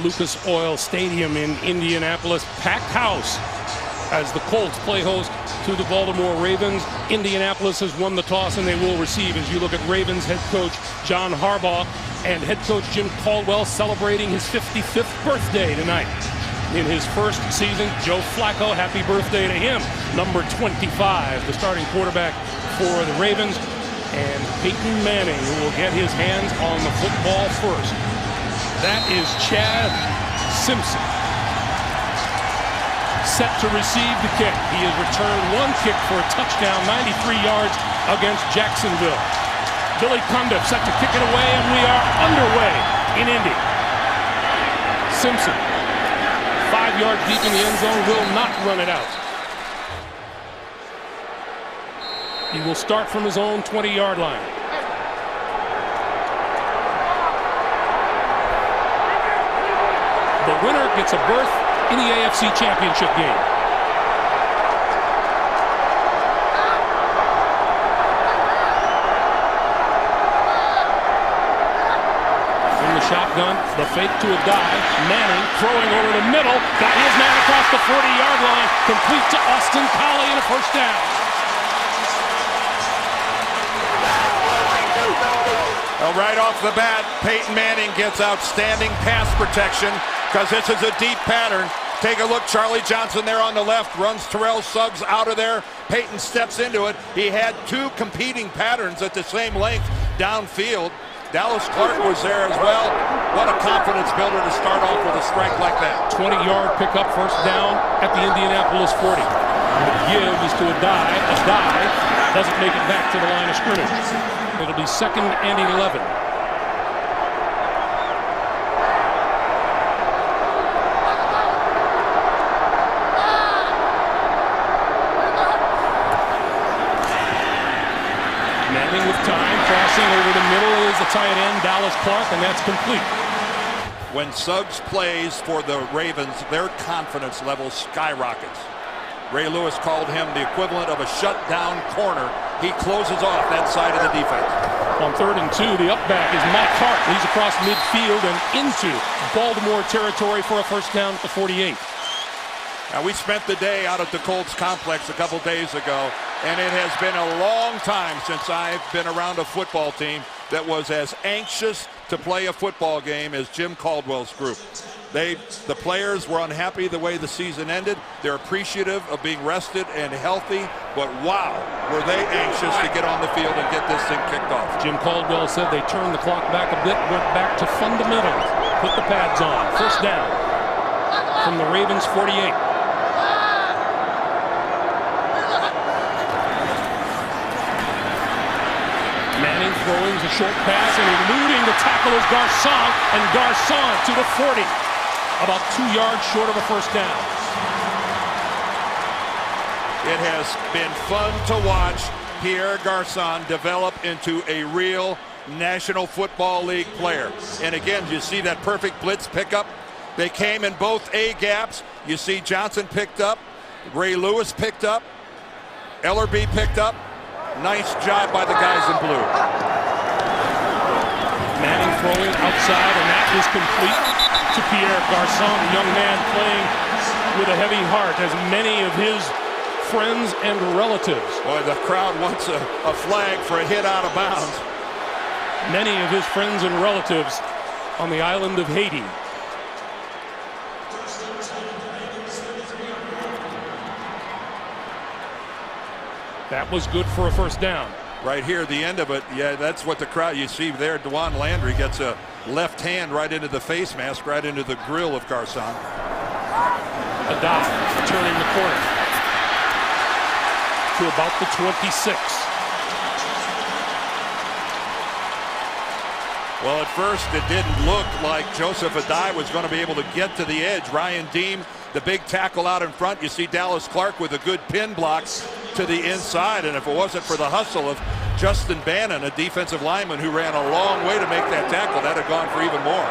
Lucas Oil Stadium in Indianapolis, packed house as the Colts play host to the Baltimore Ravens. Indianapolis has won the toss and they will receive. As you look at Ravens head coach John Harbaugh and head coach Jim Caldwell celebrating his 55th birthday tonight. In his first season, Joe Flacco, happy birthday to him. Number 25, the starting quarterback for the Ravens. And Peyton Manning, who will get his hands on the football first. That is Chad Simpson. Set to receive the kick. He has returned one kick for a touchdown, 93 yards against Jacksonville. Billy Cundiff set to kick it away, and we are underway in Indy. Simpson, 5 yards deep in the end zone, will not run it out. He will start from his own 20-yard line. The winner gets a berth in the AFC Championship game. In the shotgun, the fake to a dive. Manning throwing over the middle. Got his man across the 40-yard line. Complete to Austin Collie and a first down. Well, right off the bat, Peyton Manning gets outstanding pass protection because this is a deep pattern. Take a look, Charlie Johnson there on the left runs Terrell Suggs out of there. Peyton steps into it. He had two competing patterns at the same length downfield. Dallas Clark was there as well. What a confidence builder to start off with a strike like that. 20-yard pickup, first down at the Indianapolis 40. The give is to a dive. A dive doesn't make it back to the line of scrimmage. It'll be 2nd and 11. Manning with time, crossing over the middle is the tight end, Dallas Clark, and that's complete. When Suggs plays for the Ravens, their confidence level skyrockets. Ray Lewis called him the equivalent of a shutdown corner. He closes off that side of the defense. On 3rd and 2, the up back is Mike Hart. He's across midfield and into Baltimore territory for a first down at the 48. Now, we spent the day out at the Colts complex a couple days ago, and it has been a long time since I've been around a football team that was as anxious to play a football game as Jim Caldwell's group. The players were unhappy the way the season ended. They're appreciative of being rested and healthy, but wow, were they anxious to get on the field and get this thing kicked off. Jim Caldwell said they turned the clock back a bit, went back to fundamentals, put the pads on. First down from the Ravens 48. Manning throwing a short pass and eluding the tackle is Garcon, and Garcon to the 40. About 2 yards short of a first down. It has been fun to watch Pierre Garcon develop into a real National Football League player. And again, you see that perfect blitz pickup. They came in both A gaps. You see Johnson picked up, Ray Lewis picked up, Ellerbe picked up. Nice job by the guys in blue. Manning throwing outside, and that is complete to Pierre Garcon, a young man playing with a heavy heart, as many of his friends and relatives. Boy, the crowd wants a flag for a hit out of bounds. Many of his friends and relatives on the island of Haiti. That was good for a first down. Right here, the end of it, yeah, that's what the crowd, you see there, Dewan Landry gets a left hand right into the face mask, right into the grill of Garcon. A dive, turning the corner to about the 26. Well, at first, it didn't look like Joseph Adai was going to be able to get to the edge. Ryan Deem, the big tackle out in front. You see Dallas Clark with a good pin block to the inside, and if it wasn't for the hustle of Justin Bannon, a defensive lineman who ran a long way to make that tackle, that had gone for even more.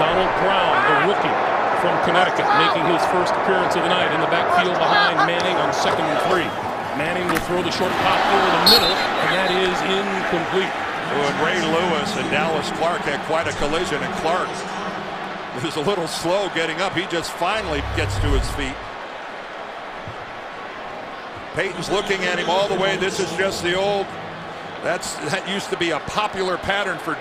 Donald Brown, the rookie from Connecticut, making his first appearance of the night in the backfield behind Manning on 2nd and 3. Manning will throw the short pop over the middle, and that is incomplete. When Ray Lewis and Dallas Clark had quite a collision, and Clark was a little slow getting up. He just finally gets to his feet. Peyton's looking at him all the way. This is just the old, that used to be a popular pattern for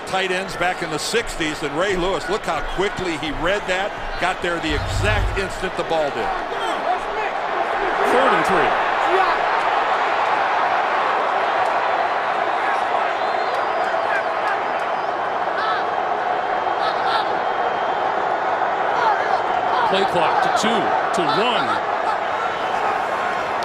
tight ends back in the 60s. And Ray Lewis, look how quickly he read that, got there the exact instant the ball did. 3rd and 3. Play clock to 2, to 1.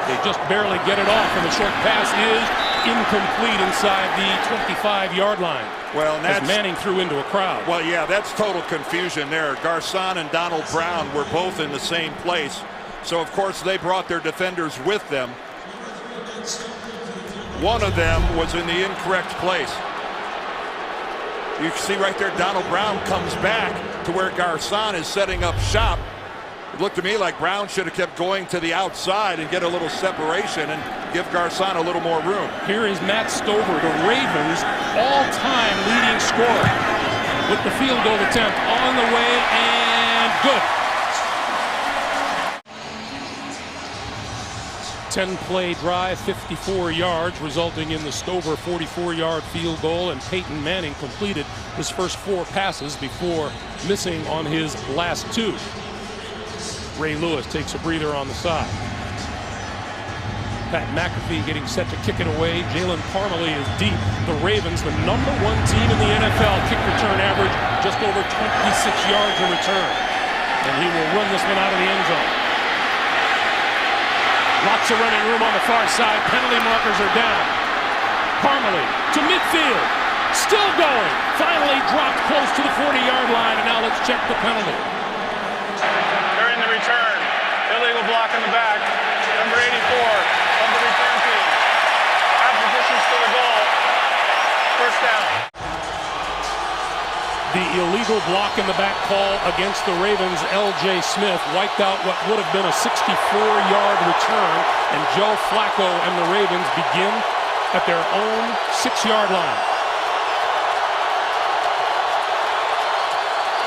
They just barely get it off, and the short pass is incomplete inside the 25-yard line. Well, and that's, as Manning threw into a crowd. Well, yeah, that's total confusion there. Garcon and Donald Brown were both in the same place. So, of course, they brought their defenders with them. One of them was in the incorrect place. You can see right there, Donald Brown comes back to where Garcon is setting up shop. It looked to me like Brown should have kept going to the outside and get a little separation and give Garcon a little more room. Here is Matt Stover, the Ravens' all-time leading scorer, with the field goal attempt on the way, and good. 10-play drive, 54 yards, resulting in the Stover 44-yard field goal, and Peyton Manning completed his first 4 passes before missing on his last 2. Ray Lewis takes a breather on the side. Pat McAfee getting set to kick it away. Jalen Parmalee is deep. The Ravens, the #1 team in the NFL, kick return average just over 26 yards a return. And he will run this one out of the end zone. Lots of running room on the far side. Penalty markers are down. Parmalee to midfield. Still going. Finally dropped close to the 40-yard line. And now let's check the penalty. During the return, illegal block in the back. Number 84 of the return team. Oppositions to the goal. First down. The illegal block in the back call against the Ravens. L.J. Smith wiped out what would have been a 64-yard return, and Joe Flacco and the Ravens begin at their own 6-yard line.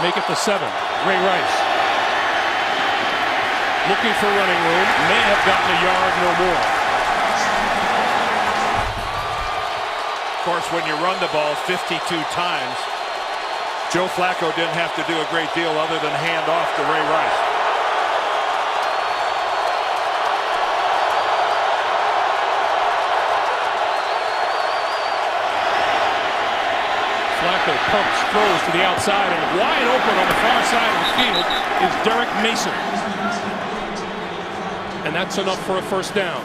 Make it the 7. Ray Rice looking for running room, may have gotten a yard, no more. Of course, when you run the ball 52 times, Joe Flacco didn't have to do a great deal other than hand off to Ray Rice. Flacco pumps, throws to the outside, and wide open on the far side of the field is Derek Mason. And that's enough for a first down.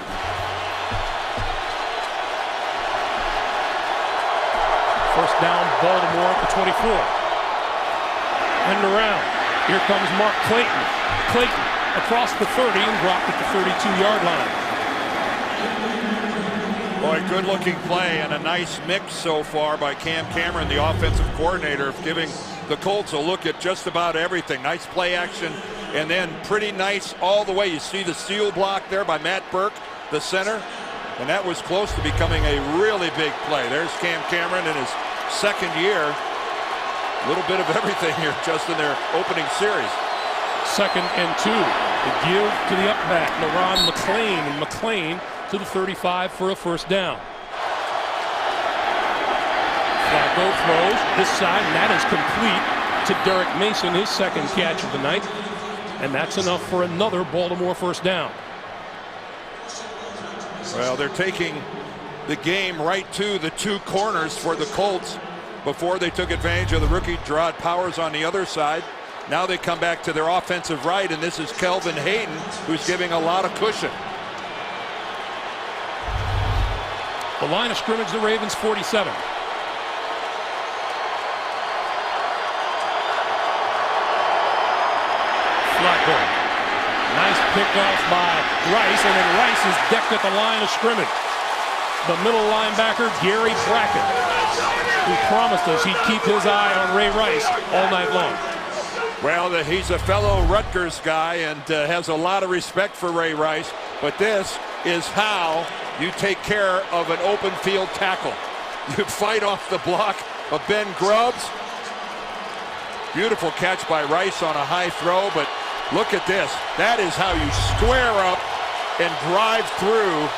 First down, Baltimore at the 24. And around. Here comes Mark Clayton. Clayton across the 30 and dropped at the 32-yard line. Boy, good-looking play and a nice mix so far by Cam Cameron, the offensive coordinator, of giving the Colts a look at just about everything. Nice play action, and then pretty nice all the way. You see the seal block there by Matt Burke, the center, and that was close to becoming a really big play. There's Cam Cameron in his second year. A little bit of everything here just in their opening series. 2nd and 2. The give to the up back, LaRon McClain, and McClain to the 35 for a first down. Flacco throws this side, and that is complete to Derek Mason, his second catch of the night. And that's enough for another Baltimore first down. Well, they're taking the game right to the 2 corners for the Colts. Before they took advantage of the rookie Gerard Powers on the other side. Now they come back to their offensive right, and this is Kelvin Hayden, who's giving a lot of cushion. The line of scrimmage, the Ravens 47. Flacco. Nice pickoff by Rice, and then Rice is decked at the line of scrimmage. The middle linebacker, Gary Brackett, who promised us he'd keep his eye on Ray Rice all night long. Well, he's a fellow Rutgers guy and has a lot of respect for Ray Rice, but this is how you take care of an open field tackle. You fight off the block of Ben Grubbs. Beautiful catch by Rice on a high throw, but look at this. That is how you square up and drive through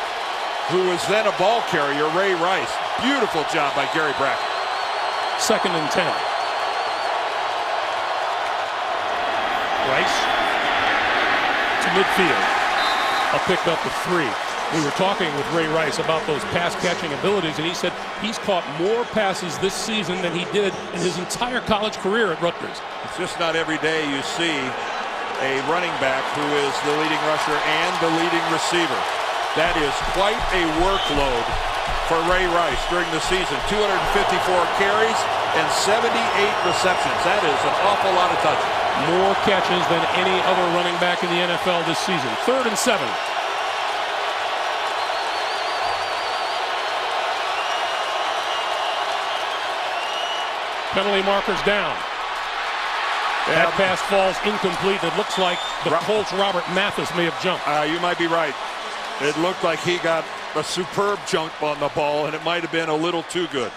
who was then a ball carrier, Ray Rice. Beautiful job by Gary Brackett. 2nd and 10. Rice to midfield. A pick up of 3. We were talking with Ray Rice about those pass-catching abilities, and he said he's caught more passes this season than he did in his entire college career at Rutgers. It's just not every day you see a running back who is the leading rusher and the leading receiver. That is quite a workload for Ray Rice during the season. 254 carries and 78 receptions. That is an awful lot of touches. More catches than any other running back in the NFL this season. 3rd and 7. Penalty markers down. That pass falls incomplete. It looks like the Colts' Robert Mathis may have jumped. You might be right. It looked like he got a superb jump on the ball, and it might have been a little too good.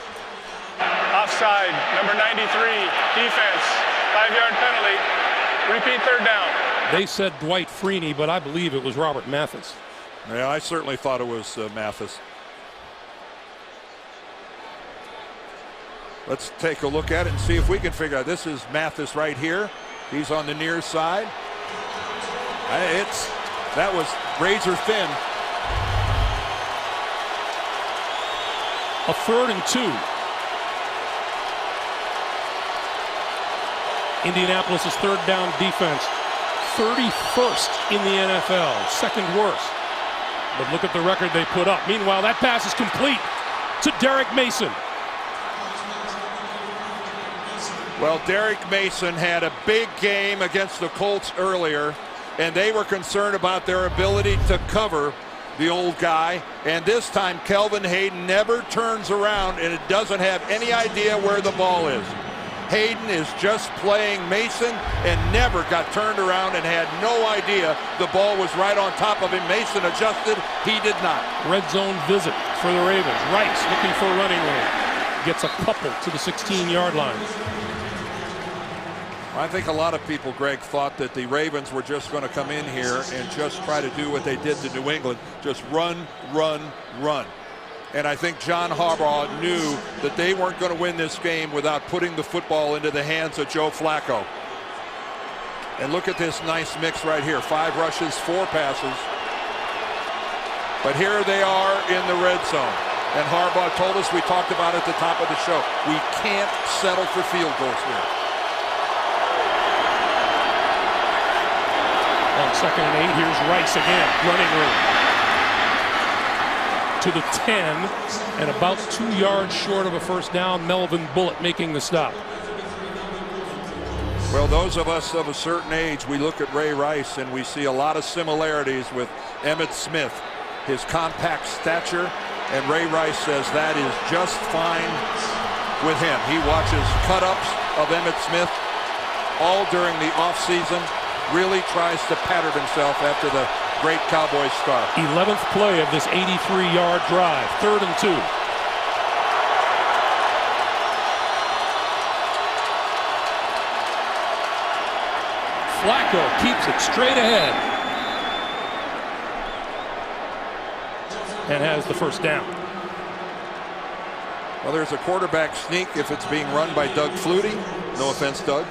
Offside, number 93, defense, 5-yard penalty. Repeat 3rd down. They said Dwight Freeney, but I believe it was Robert Mathis. Yeah, I certainly thought it was Mathis. Let's take a look at it and see if we can figure out. This is Mathis right here. He's on the near side. That was razor thin. A 3rd and 2. Indianapolis' 3rd down defense. 31st in the NFL. 2nd worst. But look at the record they put up. Meanwhile, that pass is complete to Derek Mason. Well, Derek Mason had a big game against the Colts earlier, and they were concerned about their ability to cover the old guy. And this time, Kelvin Hayden never turns around and it doesn't have any idea where the ball is. Hayden is just playing Mason and never got turned around and had no idea the ball was right on top of him. Mason adjusted. He did not. Red zone visit for the Ravens. Rice looking for running room. Gets a couple to the 16-yard line. I think a lot of people, Greg, thought that the Ravens were just going to come in here and just try to do what they did to New England. Just run, run, run. And I think John Harbaugh knew that they weren't going to win this game without putting the football into the hands of Joe Flacco. And look at this nice mix right here. 5 rushes, 4 passes. But here they are in the red zone. And Harbaugh told us, we talked about it at the top of the show, we can't settle for field goals here. On 2nd and 8, here's Rice again, running room. To the 10, and about 2 yards short of a 1st down. Melvin Bullitt making the stop. Well, those of us of a certain age, we look at Ray Rice and we see a lot of similarities with Emmitt Smith. His compact stature, and Ray Rice says that is just fine with him. He watches cut-ups of Emmitt Smith all during the offseason. Really tries to pattern himself after the great Cowboys start. 11th play of this 83-yard drive. 3rd and 2. Flacco keeps it straight ahead and has the 1st down. Well, there's a quarterback sneak if it's being run by Doug Flutie. No offense, Doug.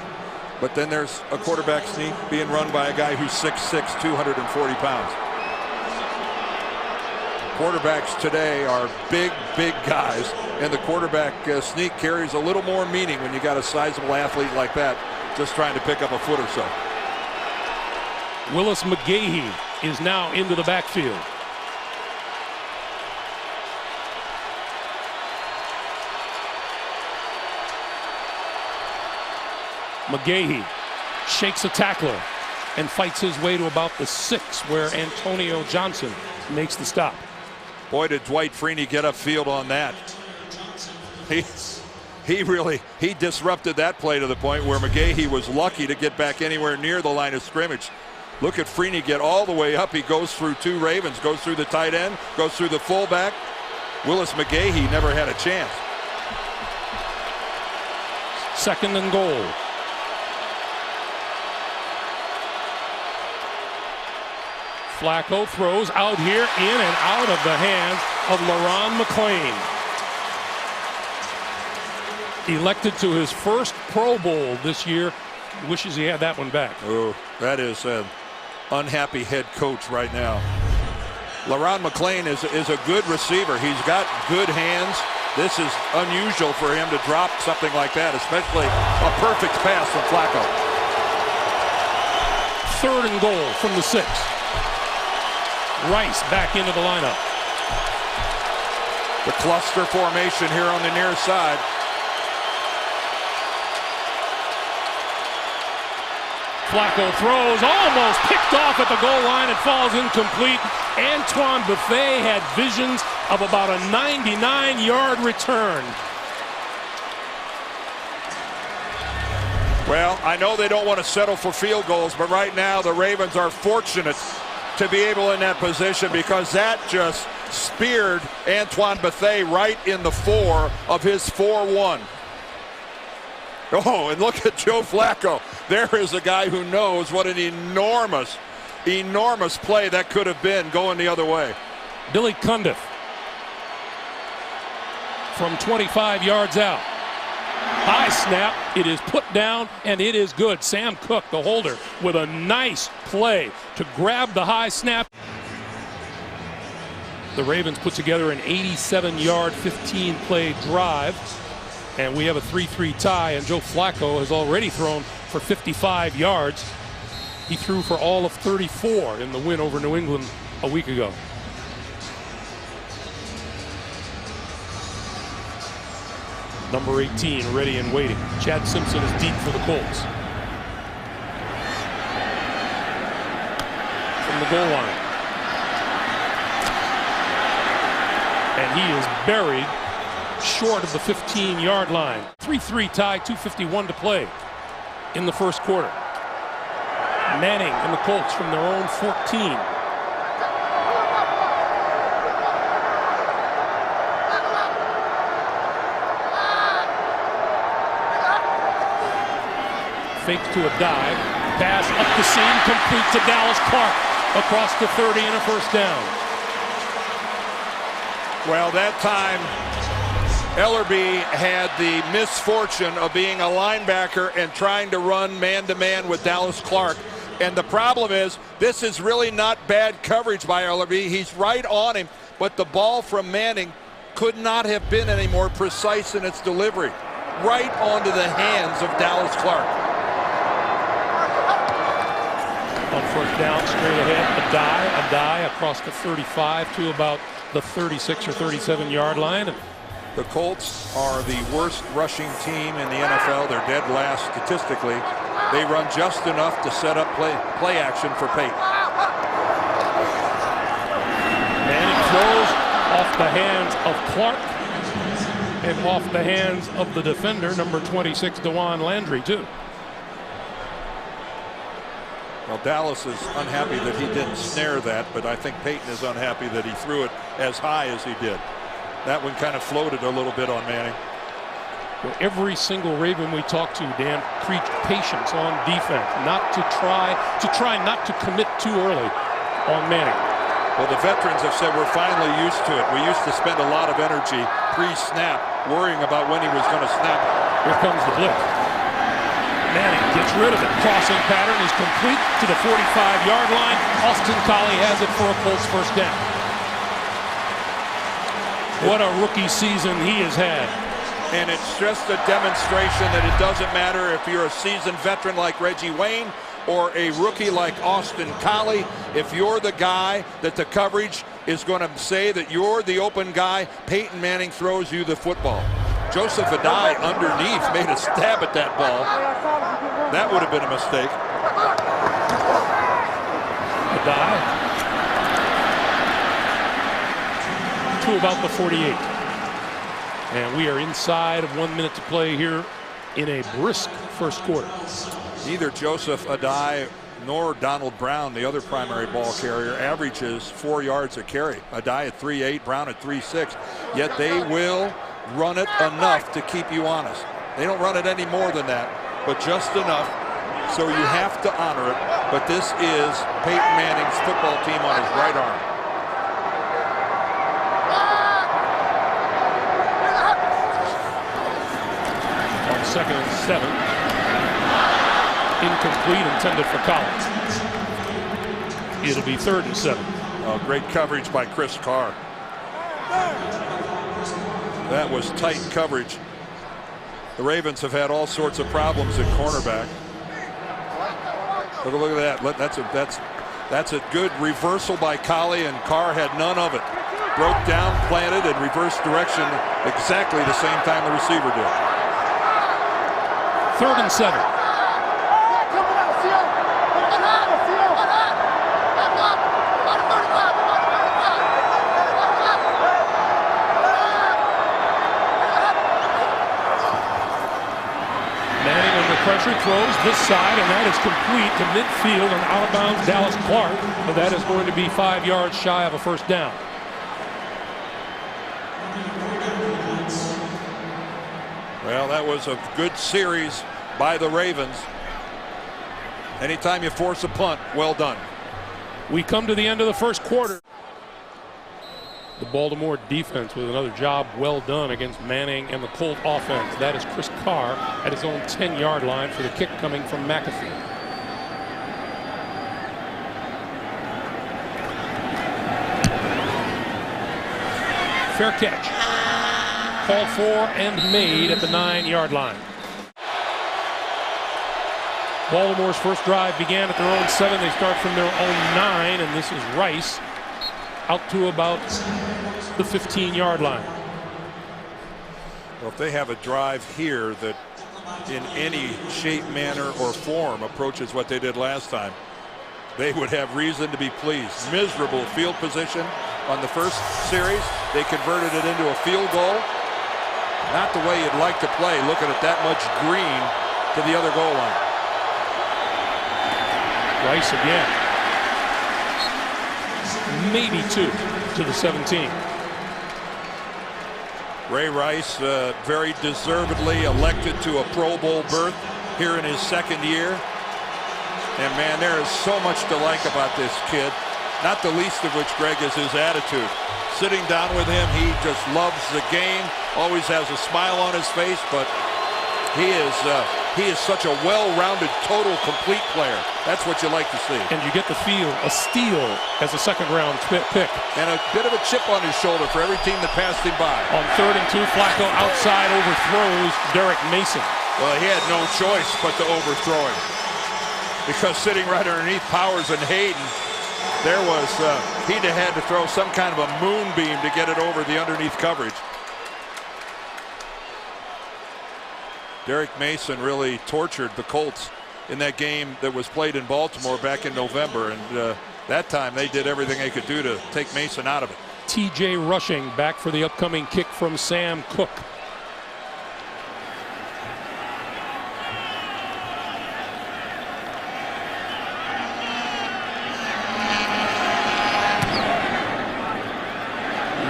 But then there's a quarterback sneak being run by a guy who's 6'6", 240 pounds. Quarterbacks today are big, big guys, and the quarterback sneak carries a little more meaning when you got a sizable athlete like that just trying to pick up a foot or so. Willis McGahee is now into the backfield. McGahee shakes a tackler and fights his way to about the 6, where Antonio Johnson makes the stop. Boy, did Dwight Freeney get upfield on that. He disrupted that play to the point where McGahee was lucky to get back anywhere near the line of scrimmage. Look at Freeney get all the way up. He goes through 2 Ravens, goes through the tight end, goes through the fullback. Willis McGahee never had a chance. 2nd and goal. Flacco throws out here, in and out of the hands of LaRon McClain. Elected to his first Pro Bowl this year. Wishes he had that one back. Oh, that is an unhappy head coach right now. LaRon McClain is a good receiver. He's got good hands. This is unusual for him to drop something like that, especially a perfect pass from Flacco. 3rd and goal from the 6. Rice back into the lineup. The cluster formation here on the near side. Flacco throws, almost picked off at the goal line. It falls incomplete. Antoine Buffet had visions of about a 99-yard return. Well, I know they don't want to settle for field goals, but right now the Ravens are fortunate to be able in that position, because that just speared Antoine Buffet right in the 4 of his 4-1. Oh, and look at Joe Flacco. There is a guy who knows what an enormous play that could have been going the other way. Billy Cundiff from 25 yards out. High snap. It is put down, and it is good. Sam Cook, the holder, with a nice play to grab the high snap. The Ravens put together an 87-yard, 15-play drive. And we have a 3-3 tie, and Joe Flacco has already thrown for 55 yards. He threw for all of 34 in the win over New England a week ago. Number 18, ready and waiting. Chad Simpson is deep for the Colts. From the goal line. And he is buried short of the 15-yard line. 3-3 tie, 2:51 to play in the first quarter. Manning and the Colts from their own 14. Fakes to a dive. Pass up the seam, complete to Dallas Clark. Across the 30 and a first down. Well, that time Ellerbe had the misfortune of being a linebacker and trying to run man-to-man with Dallas Clark. And the problem is, this is really not bad coverage by Ellerbe. He's right on him, but the ball from Manning could not have been any more precise in its delivery. Right onto the hands of Dallas Clark. On first down, straight ahead, a dive across the 35 to about the 36 or 37-yard line. The Colts are the worst rushing team in the NFL. They're dead last statistically. They run just enough to set up play action for Peyton. Manning throws off the hands of Clark and off the hands of the defender, number 26, DeJuan Landry, too. Well, Dallas is unhappy that he didn't snare that, but I think Peyton is unhappy that he threw it as high as he did. That one kind of floated a little bit on Manning. Well, every single Raven we talked to, Dan, preached patience on defense, not to try not to commit too early on Manning. Well, the veterans have said we're finally used to it. We used to spend a lot of energy pre-snap worrying about when he was going to snap. Here comes the blitz. Manning gets rid of it. Crossing pattern is complete to the 45-yard line. Austin Collie has it for a Colts first down. What a rookie season he has had. And it's just a demonstration that it doesn't matter if you're a seasoned veteran like Reggie Wayne or a rookie like Austin Collie. If you're the guy that the coverage is going to say that you're the open guy, Peyton Manning throws you the football. Joseph Adai underneath made a stab at that ball. That would have been a mistake. Adai to about the 48. And we are inside of 1 minute to play here in a brisk first quarter. Neither Joseph Adai nor Donald Brown, the other primary ball carrier, averages 4 yards a carry. Adai at 3.8, Brown at 3.6. Yet they will run it enough to keep you honest. They don't run it any more than that, but just enough so you have to honor it. But this is Peyton Manning's football team on his right arm. On 2nd and 7. Incomplete, intended for Collins. It'll be 3rd and 7. Oh, great coverage by Chris Carr. That was tight coverage. The Ravens have had all sorts of problems at cornerback. Look at that. That's a good reversal by Collie, and Carr had none of it. Broke down, planted, and reversed direction exactly the same time the receiver did. 3rd and 7. Pressure throws this side, and that is complete to midfield and out of bounds Dallas Clark. But that is going to be 5 yards shy of a first down. Well, that was a good series by the Ravens. Anytime you force a punt, well done. We come to the end of the first quarter. The Baltimore defense with another job well done against Manning and the Colt offense. That is Chris Carr at his own 10-yard line for the kick coming from McAfee. Fair catch. Called for and made at the 9-yard line. Baltimore's first drive began at their own 7. They start from their own 9, and this is Rice out to about the 15-yard line. Well, if they have a drive here that in any shape, manner, or form approaches what they did last time, they would have reason to be pleased. Miserable field position on the first series. They converted it into a field goal. Not the way you'd like to play, looking at that much green to the other goal line. Rice again. Maybe 2 to the 17. Ray Rice very deservedly elected to a Pro Bowl berth here in his second year. And man, there is so much to like about this kid, not the least of which, Greg, is his attitude. Sitting down with him, he just loves the game, always has a smile on his face, but he is such a well-rounded, total, complete player. That's what you like to see. And you get the feel, a steal as a second-round pick. And a bit of a chip on his shoulder for every team that passed him by. On 3rd and 2, Flacco outside overthrows Derek Mason. Well, he had no choice but to overthrow him, because sitting right underneath Powers and Hayden, there was he'd have had to throw some kind of a moonbeam to get it over the underneath coverage. Derek Mason really tortured the Colts in that game that was played in Baltimore back in November, and that time they did everything they could do to take Mason out of it. TJ Rushing back for the upcoming kick from Sam Cook.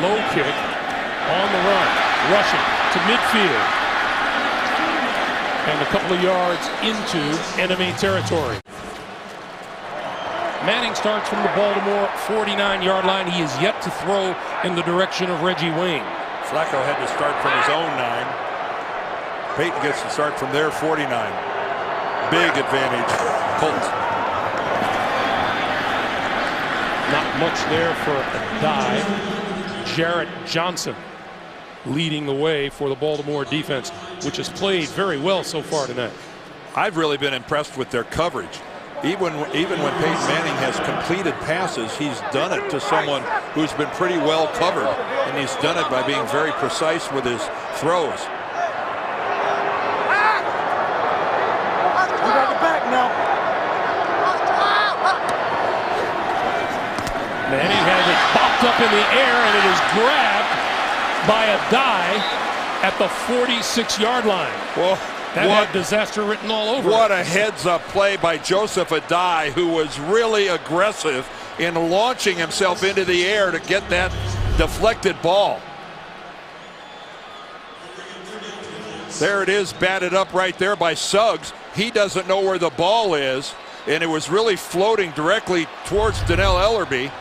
Low kick on the run. Rushing to midfield. And a couple of yards into enemy territory. Manning starts from the Baltimore 49-yard line. He is yet to throw in the direction of Reggie Wayne. Flacco had to start from his own 9. Peyton gets to start from their 49. Big advantage, Colts. Not much there for a dive. Jarrett Johnson leading the way for the Baltimore defense, which has played very well so far tonight. I've really been impressed with their coverage. Even when Peyton Manning has completed passes, he's done it to someone who's been pretty well covered, and he's done it by being very precise with his throws. We got the back now. Manning has it popped up in the air, and it is grabbed by a dive at the 46-yard line. Well, that had disaster written all over it. What a heads-up play by Joseph Adai, who was really aggressive in launching himself into the air to get that deflected ball. There it is, batted up right there by Suggs. He doesn't know where the ball is, and it was really floating directly towards Donnell Ellerbe,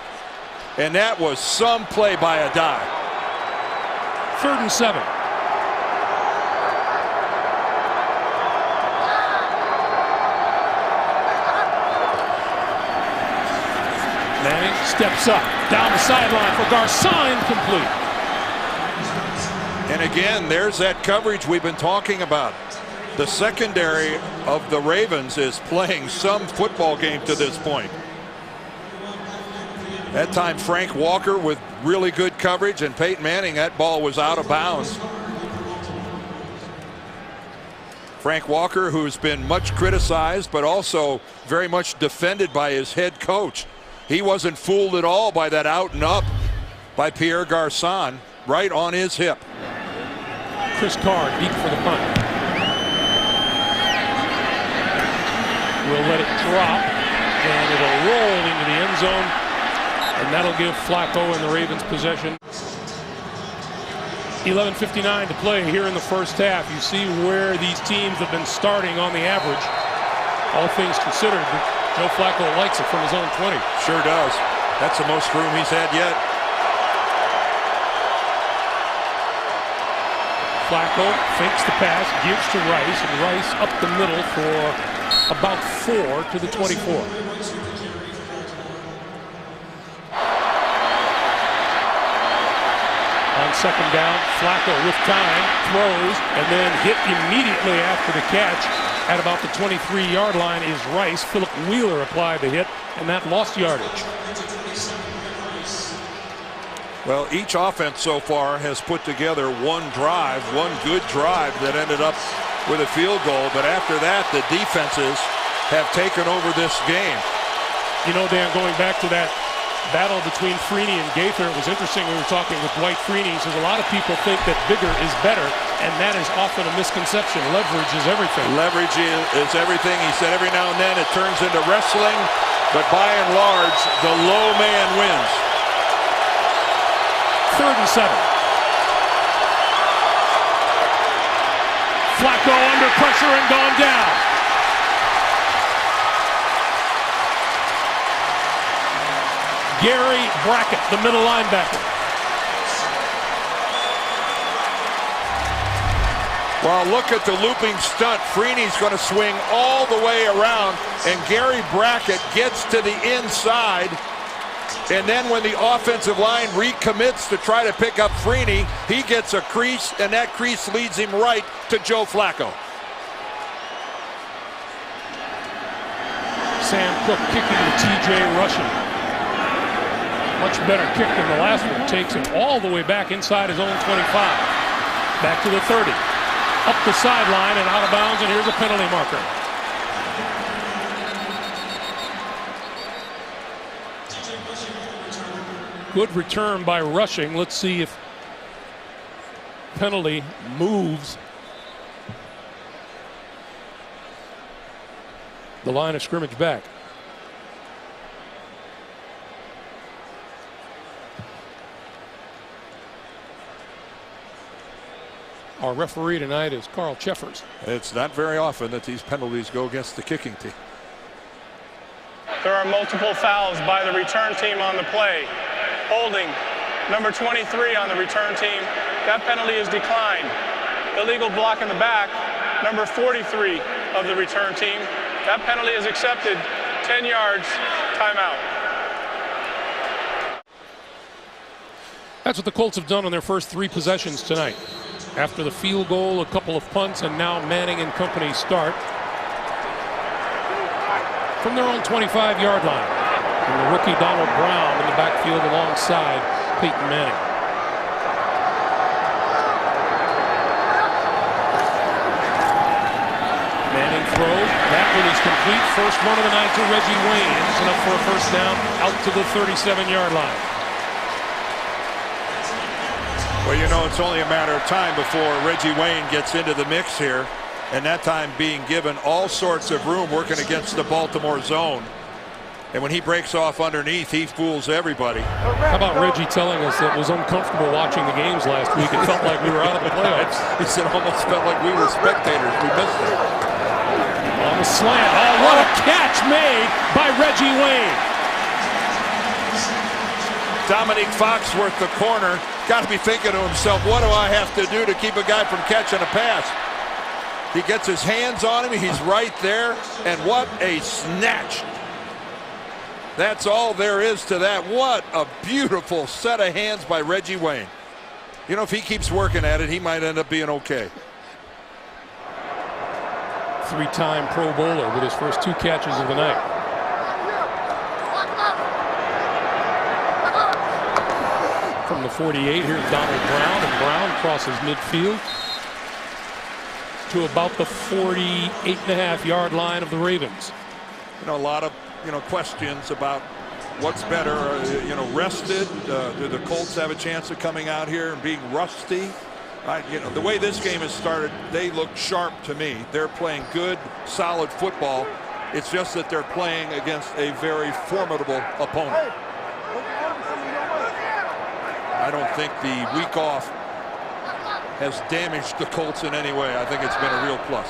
and that was some play by a dive. 3rd and 7. Manning steps up, down the sideline for Garcon, complete. And again, there's that coverage we've been talking about. The secondary of the Ravens is playing some football game to this point. That time Frank Walker with really good coverage, and Peyton Manning, that ball was out of bounds. Frank Walker, who's been much criticized but also very much defended by his head coach. He wasn't fooled at all by that out and up by Pierre Garcon, right on his hip. Chris Carr deep for the punt. We'll let it drop, and it'll roll into the end zone, and that'll give Flacco and the Ravens possession. 11:59 to play here in the first half. You see where these teams have been starting on the average. All things considered, Joe Flacco likes it from his own 20. Sure does. That's the most room he's had yet. Flacco fakes the pass, gives to Rice, and Rice up the middle for about 4 to the 24. On 2nd down, Flacco with time, throws, and then hit immediately after the catch at about the 23-yard line is Rice. Philip Wheeler applied the hit, and that lost yardage. Well, each offense so far has put together one drive, one good drive that ended up with a field goal. But after that, the defenses have taken over this game. You know, Dan, going back to that battle between Freeney and Gaither, it was interesting. We were talking with Dwight Freeney. He says a lot of people think that bigger is better, and that is often a misconception. Leverage is everything. Leverage is everything. He said every now and then it turns into wrestling, but by and large, the low man wins. 3rd and 7. Flacco under pressure and gone down. Gary Brackett, the middle linebacker. Well, look at the looping stunt. Freeney's going to swing all the way around, and Gary Brackett gets to the inside. And then when the offensive line recommits to try to pick up Freeney, he gets a crease, and that crease leads him right to Joe Flacco. Sam Cook kicking to T.J. Rushing. Much better kick than the last one. Takes him all the way back inside his own 25. Back to the 30. Up the sideline and out of bounds, and here's a penalty marker. Good return by Rushing. Let's see if penalty moves the line of scrimmage back. Our referee tonight is Carl Cheffers. It's not very often that these penalties go against the kicking team. There are multiple fouls by the return team on the play. Holding number 23 on the return team. That penalty is declined. Illegal block in the back, number 43 of the return team. That penalty is accepted. 10 yards, timeout. That's what the Colts have done on their first 3 possessions tonight. After the field goal, a couple of punts, and now Manning and company start from their own 25-yard line. And the rookie Donald Brown in the backfield alongside Peyton Manning. Manning throws. That one is complete. First one of the night to Reggie Wayne. It's enough for a first down out to the 37-yard line. Well, you know, it's only a matter of time before Reggie Wayne gets into the mix here, and that time being given all sorts of room working against the Baltimore zone. And when he breaks off underneath, he fools everybody. How about Reggie telling us that it was uncomfortable watching the games last week? It felt like we were out of the playoffs. He said it almost felt like we were spectators. We missed it. On the slant. Oh, what a catch made by Reggie Wayne. Dominique Foxworth, the corner, got to be thinking to himself, what do I have to do to keep a guy from catching a pass? He gets his hands on him. He's right there. And what a snatch. That's all there is to that. What a beautiful set of hands by Reggie Wayne. You know, if he keeps working at it, he might end up being okay. Three-time Pro Bowler with his first 2 catches of the night. From the 48, here's Donald Brown, and Brown crosses midfield to about the 48.5-yard line of the Ravens. You know, a lot of questions about what's better, rested. Do the Colts have a chance of coming out here and being rusty? The way this game has started, they look sharp to me. They're playing good, solid football. It's just that they're playing against a very formidable opponent. I don't think the week off has damaged the Colts in any way. I think it's been a real plus.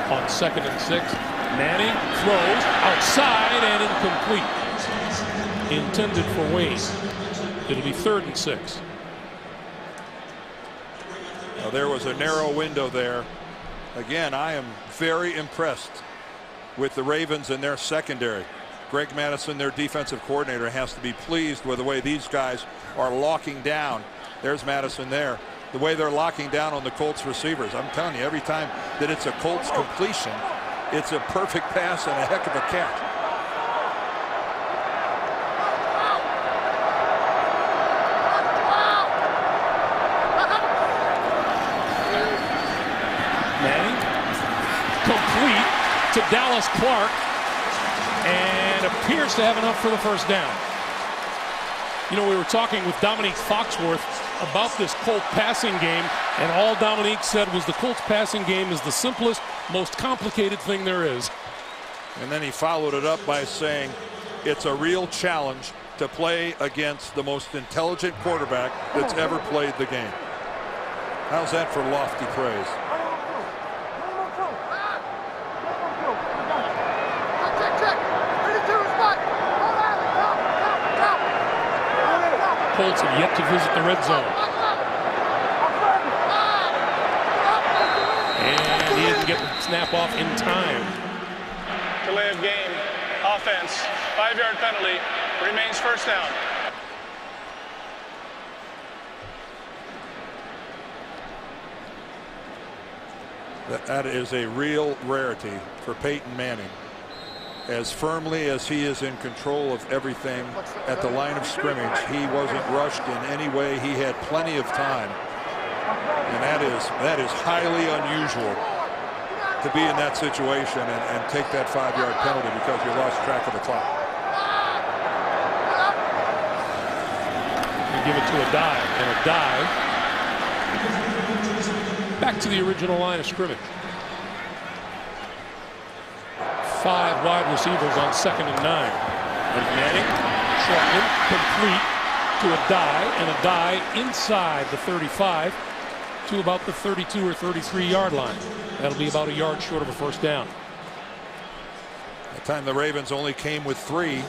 On 2nd and 6, Manning throws outside and incomplete. Intended for Wayne. It'll be 3rd and 6. Now, there was a narrow window there. Again, I am very impressed with the Ravens and their secondary. Greg Madison, their defensive coordinator, has to be pleased with the way these guys are locking down. There's Madison there. The way they're locking down on the Colts receivers. I'm telling you, every time that it's a Colts completion, it's a perfect pass and a heck of a catch. Manning complete to Dallas Clark, and appears to have enough for the first down. You know, we were talking with Dominique Foxworth about this Colt passing game, and all Dominique said was the Colts passing game is the simplest, most complicated thing there is. And then he followed it up by saying it's a real challenge to play against the most intelligent quarterback that's ever played the game. How's that for lofty praise? Colts have yet to visit the red zone. And he didn't get the snap off in time. Delay of game. Offense. 5-yard penalty. Remains first down. That is a real rarity for Peyton Manning. As firmly as he is in control of everything at the line of scrimmage, he wasn't rushed in any way. He had plenty of time, and that is highly unusual to be in that situation and take that 5-yard penalty because you lost track of the clock. You give it to a dive, and a dive back to the original line of scrimmage. 5 wide receivers on 2nd and 9. And Manning, short, complete to a dive, and a dive inside the 35 to about the 32 or 33-yard line. That'll be about a yard short of a first down. That time the Ravens only came with 3.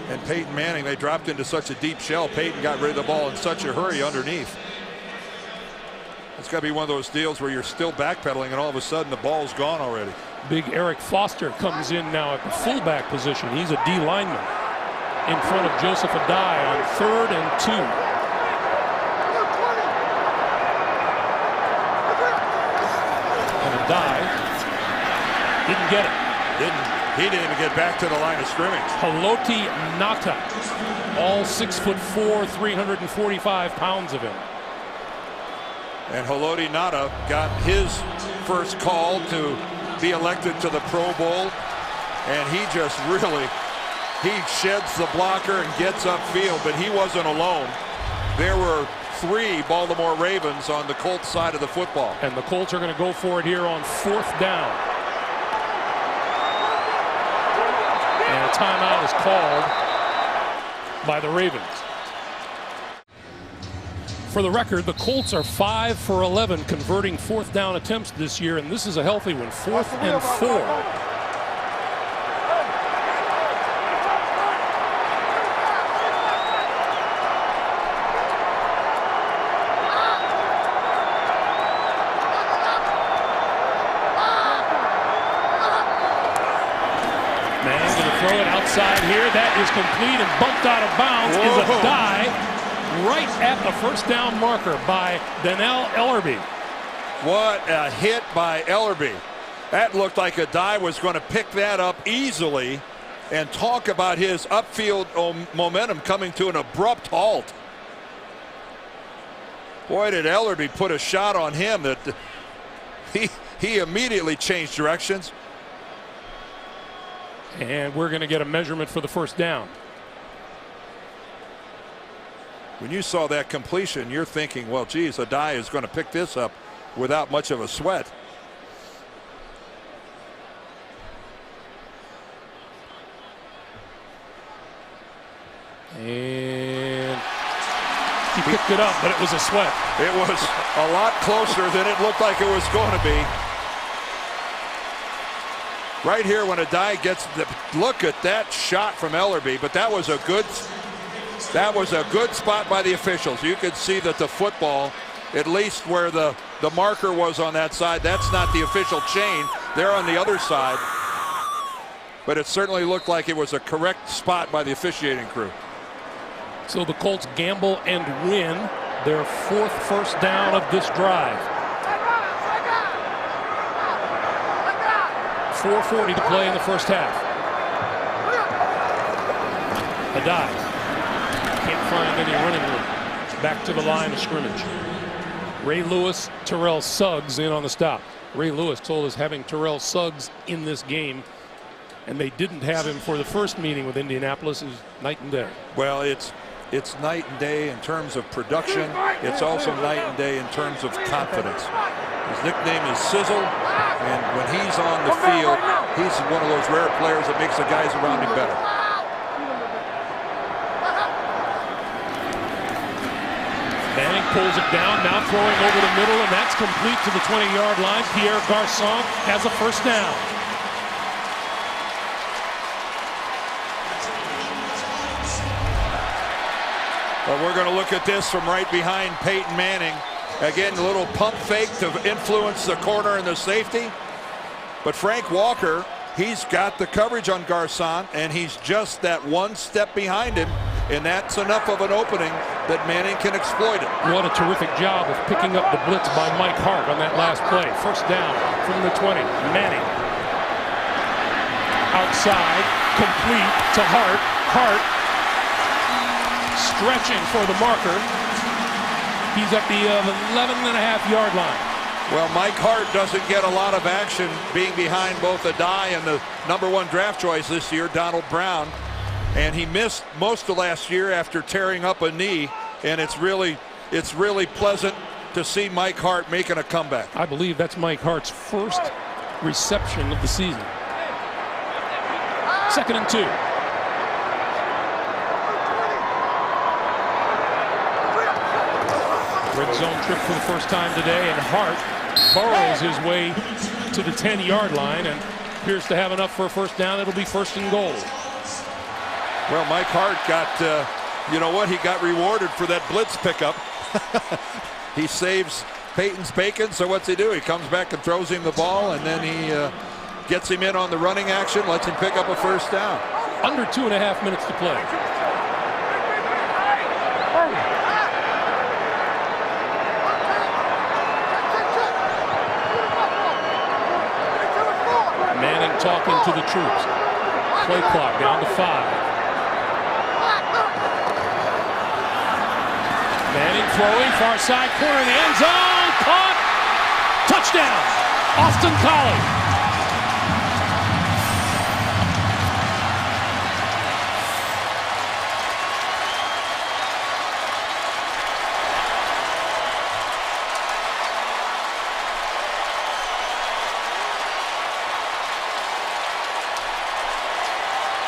And Peyton Manning, they dropped into such a deep shell. Peyton got rid of the ball in such a hurry underneath. It's got to be one of those deals where you're still backpedaling and all of a sudden the ball's gone already. Big Eric Foster comes in now at the fullback position. He's a D lineman in front of Joseph Adai on 3rd and 2. And Adai didn't get it. He didn't even get back to the line of scrimmage. Haloti Ngata, all 6'4", 345 pounds of him. And Haloti Ngata got his first call to be elected to the Pro Bowl, and he just really, he sheds the blocker and gets upfield, but he wasn't alone. There were 3 Baltimore Ravens on the Colts side of the football. And the Colts are going to go for it here on 4th down. a timeout is called by the Ravens. For the record, the Colts are 5 for 11 converting fourth down attempts this year, and this is a healthy one, 4th and 4. Man, going to throw it outside here. That is complete and bumped out of bounds. Is a dive right at the first down marker by Dannell Ellerbe. What a hit by Ellerbe. That looked like a dive was going to pick that up easily, and talk about his upfield momentum coming to an abrupt halt. Boy, did Ellerbe put a shot on him that he immediately changed directions. And we're going to get a measurement for the first down. When you saw that completion, you're thinking, well, geez, Adai is going to pick this up without much of a sweat. And he picked it up, but it was a sweat. It was a lot closer than it looked like it was going to be. Right here when Adai gets the look at that shot from Ellerbe, but that was a good spot by the officials. You could see that the football, at least where the marker was on that side, that's not the official chain. They're on the other side. But it certainly looked like it was a correct spot by the officiating crew. So the Colts gamble and win their 4th first down of this drive. 4:40 to play in the first half. Adai can't find any running room. Back to the line of scrimmage. Ray Lewis, Terrell Suggs in on the stop. Ray Lewis told us having Terrell Suggs in this game, and they didn't have him for the first meeting with Indianapolis, is night and day. Well, it's night and day in terms of production. It's also night and day in terms of confidence. His nickname is Sizzle, and when he's on the field, he's one of those rare players that makes the guys around him better. Manning pulls it down, now throwing over the middle, and that's complete to the 20-yard line. Pierre Garçon has a first down. But we're going to look at this from right behind Peyton Manning. Again, a little pump fake to influence the corner and the safety. But Frank Walker, he's got the coverage on Garçon, and he's just that one step behind him, and that's enough of an opening that Manning can exploit it. What a terrific job of picking up the blitz by Mike Hart on that last play. First down from the 20. Manning. Outside, complete to Hart. Hart stretching for the marker. He's at the 11.5-yard line. Well, Mike Hart doesn't get a lot of action being behind both Adai and the #1 draft choice this year, Donald Brown. And he missed most of last year after tearing up a knee. And it's really pleasant to see Mike Hart making a comeback. I believe that's Mike Hart's first reception of the season. 2nd and 2. Red zone trip for the first time today, and Hart burrows his way to the 10-yard line and appears to have enough for a first down. It'll be 1st and goal. Well, Mike Hart got, you know what, he got rewarded for that blitz pickup. He saves Peyton's bacon, so what's he do? He comes back and throws him the ball, and then he gets him in on the running action, lets him pick up a first down. Under 2.5 minutes to play. Manning talking to the troops. Play clock down to 5. Manning throwing, far side corner in the end zone. Caught. Touchdown. Austin Collie.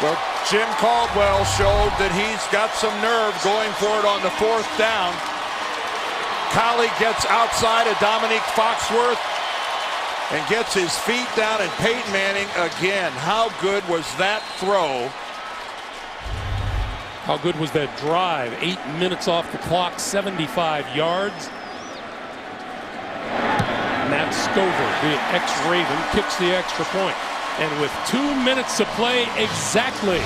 Well, Jim Caldwell showed that he's got some nerve going for it on the 4th down. Collie gets outside of Dominique Foxworth and gets his feet down, and Peyton Manning again. How good was that throw? How good was that drive? 8 minutes off the clock, 75 yards. Matt Stover, the ex-Raven, kicks the extra point. And with 2 minutes to play exactly.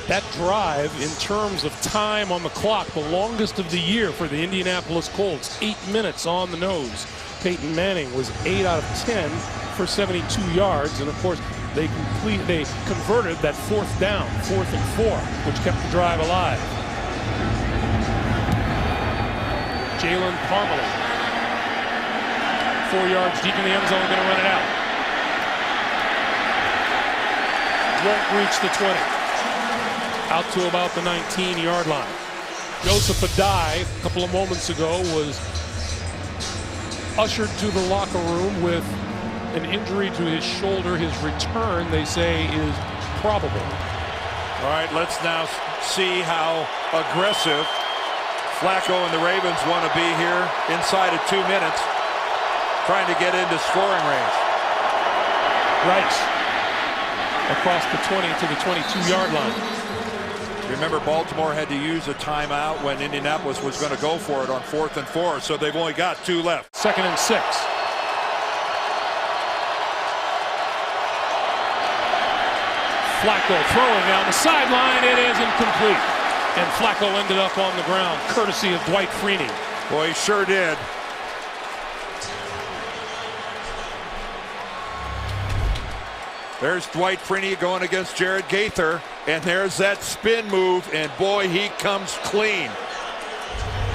That drive, in terms of time on the clock, the longest of the year for the Indianapolis Colts. 8 minutes on the nose. Peyton Manning was 8 out of 10 for 72 yards. And of course, they converted that 4th down, 4th and 4, which kept the drive alive. Jalen Parmalee, 4 yards deep in the end zone, going to run it out. Won't reach the 20. Out to about the 19-yard line. Joseph Adai, a couple of moments ago, was ushered to the locker room with an injury to his shoulder. His return, they say, is probable. All right, let's now see how aggressive Flacco and the Ravens want to be here inside of 2 minutes, trying to get into scoring range. Rice across the 20 to the 22-yard line. Remember, Baltimore had to use a timeout when Indianapolis was going to go for it on 4th and 4, so they've only got 2 left. 2nd and 6. Flacco throwing down the sideline. It is incomplete. And Flacco ended up on the ground, courtesy of Dwight Freeney. Boy, he sure did. There's Dwight Freeney going against Jared Gaither, and there's that spin move, and boy, he comes clean.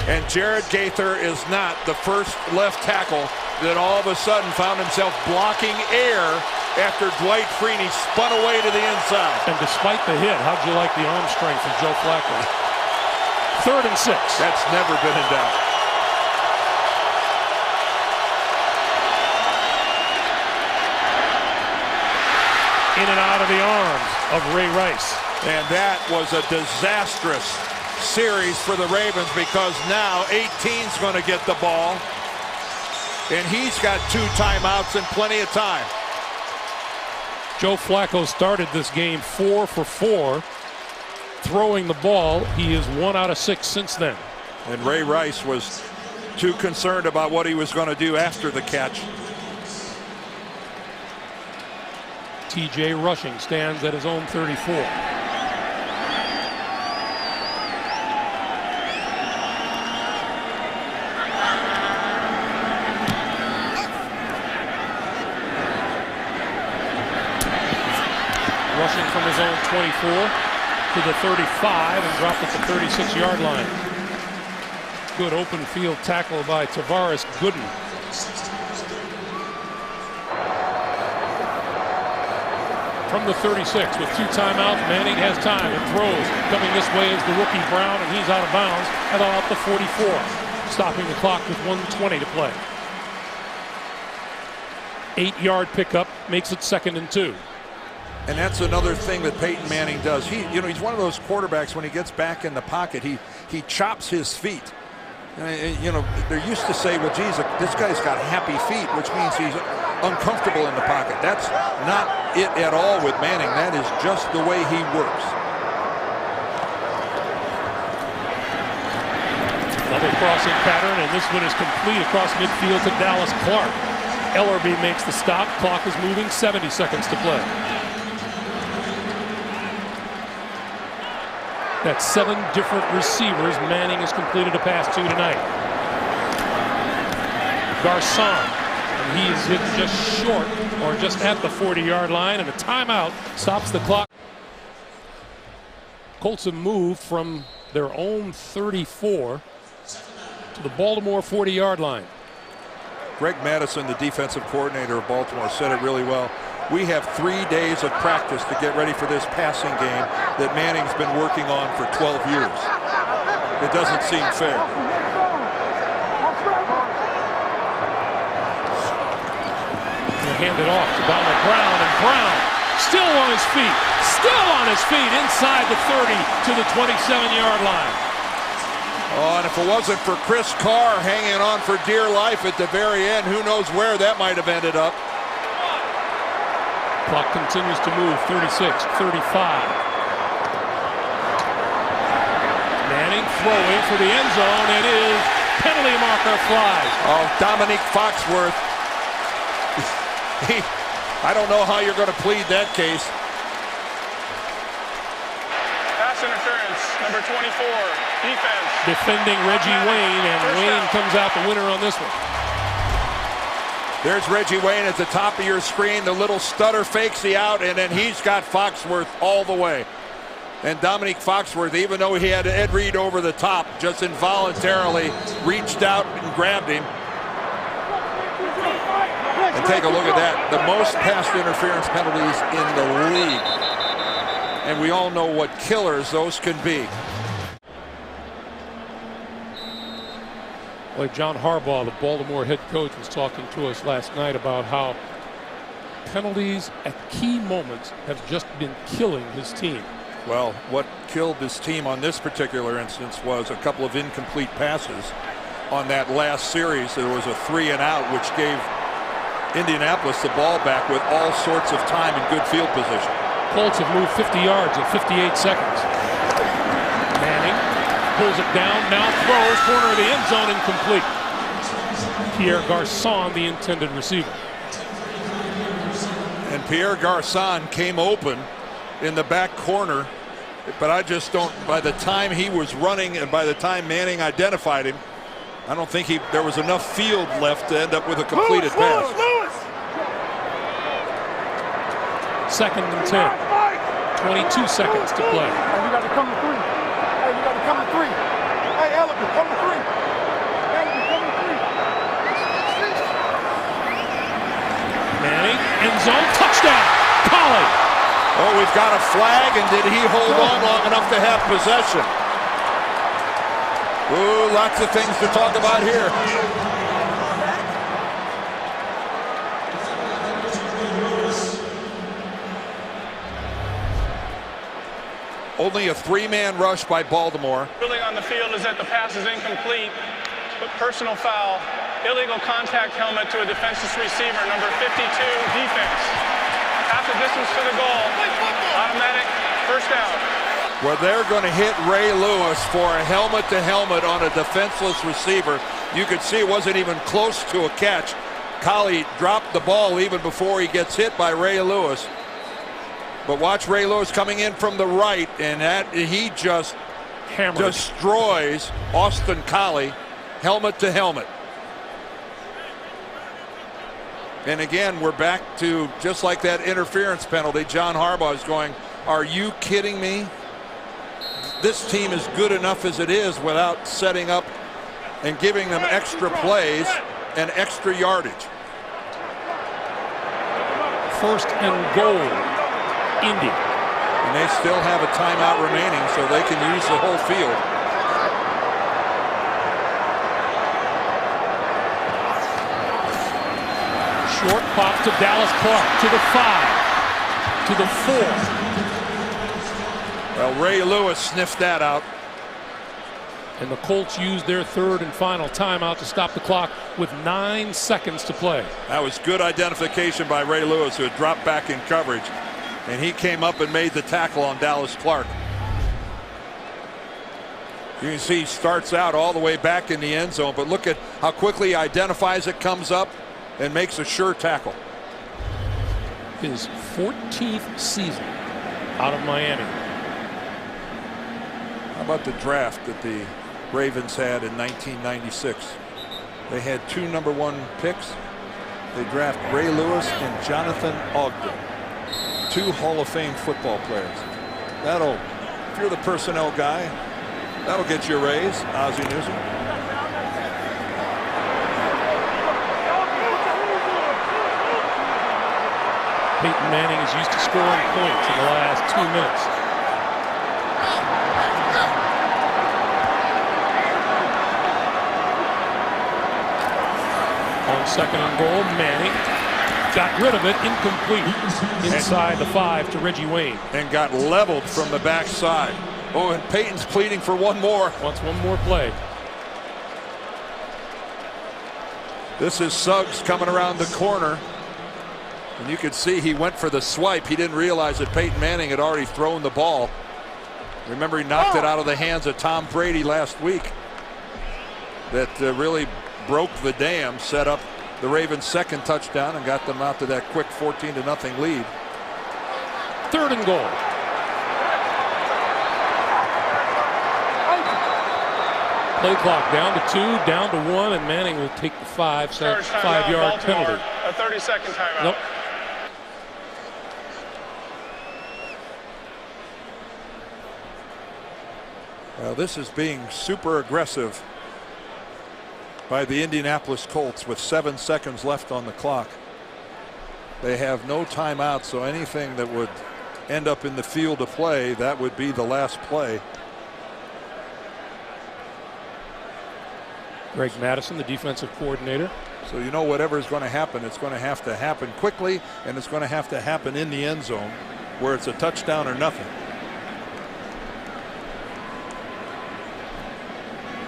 And Jared Gaither is not the first left tackle that all of a sudden found himself blocking air after Dwight Freeney spun away to the inside. And despite the hit, how'd you like the arm strength of Joe Flacco? 3rd and 6. That's never been in doubt. In and out of the arms of Ray Rice. And that was a disastrous series for the Ravens, because now 18's going to get the ball. And he's got 2 timeouts and plenty of time. Joe Flacco started this game 4 for 4, throwing the ball. He is 1 out of 6 since then. And Ray Rice was too concerned about what he was going to do after the catch. TJ Rushing stands at his own 34. Rushing from his own 24 to the 35 and dropped at the 36-yard line. Good open field tackle by Tavares Gooden. From the 36 with 2 timeouts, Manning has time and throws. Coming this way is the rookie Brown, and he's out of bounds at about the 44. Stopping the clock with 1:20 to play. 8-yard pickup makes it 2nd and 2. And that's another thing that Peyton Manning does. He's one of those quarterbacks, when he gets back in the pocket, he chops his feet. They're used to say, well, geez, this guy's got happy feet, which means he's uncomfortable in the pocket. That's not it at all with Manning. That is just the way he works. Another crossing pattern, and this one is complete across midfield to Dallas Clark. Ellerby makes the stop. Clock is moving, 70 seconds to play. That's 7 different receivers Manning has completed a pass to tonight. Garcon, and he is hit just short, or just at the 40-yard line, and a timeout stops the clock. Colts have moved from their own 34 to the Baltimore 40-yard line. Greg Madison, the defensive coordinator of Baltimore, said it really well. We have 3 days of practice to get ready for this passing game that Manning's been working on for 12 years. It doesn't seem fair. He'll hand it off to Donald Brown, and Brown Still on his feet. Still on his feet inside the 30 to the 27-yard line. Oh, and if it wasn't for Chris Carr hanging on for dear life at the very end, who knows where that might have ended up. Clock continues to move. 36, 35. Manning throwing for the end zone. It is penalty marker flies. Oh, Dominique Foxworth. I don't know how you're going to plead that case. Pass interference, number 24, defense. Defending Reggie Wayne, and Wayne comes out the winner on this one. There's Reggie Wayne at the top of your screen. The little stutter fakes he out, and then he's got Foxworth all the way. And Dominique Foxworth, even though he had Ed Reed over the top, just involuntarily reached out and grabbed him. And take a look at that. The most pass interference penalties in the league. And we all know what killers those can be. Like John Harbaugh, the Baltimore head coach, was talking to us last night about how penalties at key moments have just been killing his team. Well, what killed this team on this particular instance was a couple of incomplete passes on that last series. There was a 3-and-out, which gave Indianapolis the ball back with all sorts of time and good field position. Colts have moved 50 yards in 58 seconds. Manning pulls it down, now throws, corner of the end zone, incomplete. Pierre Garçon, the intended receiver. And Pierre Garçon came open in the back corner, but I just don't, by the time he was running and by the time Manning identified him, I don't think there was enough field left to end up with a completed pass. Second and 10. 22 seconds to play. Hey, you got to come to three. Hey, you got to come to three. Hey, Elegant, come to three. Elegant, come to three. Manning, end zone, touchdown. Collie. Oh, we've got a flag, and did he hold on long enough to have possession? Ooh, lots of things to talk about here. Only a 3-man rush by Baltimore. Ruling on the field is that the pass is incomplete, but personal foul, illegal contact helmet to a defenseless receiver, number 52, defense. Half the distance to the goal, automatic first down. Where they're going to hit Ray Lewis for a helmet-to-helmet on a defenseless receiver. You could see it wasn't even close to a catch. Collie dropped the ball even before he gets hit by Ray Lewis. But watch Ray Lewis coming in from the right, and he just destroys Austin Collie, helmet to helmet. And again, we're back to just like that interference penalty. John Harbaugh is going, are you kidding me? This team is good enough as it is without setting up and giving them extra plays and extra yardage. First and goal, Indy. And they still have a timeout remaining, so they can use the whole field. Short pop to Dallas Clark, to the 5, to the 4. Well, Ray Lewis sniffed that out. And the Colts used their third and final timeout to stop the clock with 9 seconds to play. That was good identification by Ray Lewis, who had dropped back in coverage. And he came up and made the tackle on Dallas Clark. You can see he starts out all the way back in the end zone, but look at how quickly he identifies it, comes up, and makes a sure tackle. His 14th season out of Miami. How about the draft that the Ravens had in 1996? They had 2 #1 picks. They draft Ray Lewis and Jonathan Ogden, 2 Hall of Fame football players. If you're the personnel guy, that'll get you a raise, Ozzie Newsome. Peyton Manning is used to scoring points in the last 2 minutes. On second and goal, Manning got rid of it, incomplete. Inside the 5 to Reggie Wayne. And got leveled from the backside. Oh, and Peyton's pleading for one more. Wants one more play. This is Suggs coming around the corner. And you can see he went for the swipe. He didn't realize that Peyton Manning had already thrown the ball. Remember, he knocked it out of the hands of Tom Brady last week. That really broke the dam, set up the Ravens' second touchdown and got them out to that quick 14-0 lead. 3rd and goal. Play clock down to 2, down to 1, and Manning will take the 5-yard penalty. A 30-second timeout. Nope. Well, this is being super aggressive by the Indianapolis Colts with 7 seconds left on the clock. They have no timeout, so anything that would end up in the field of play, that would be the last play. Greg Madison, the defensive coordinator. So you know whatever is going to happen, it's going to happen quickly, and it's going to have to happen in the end zone where it's a touchdown or nothing.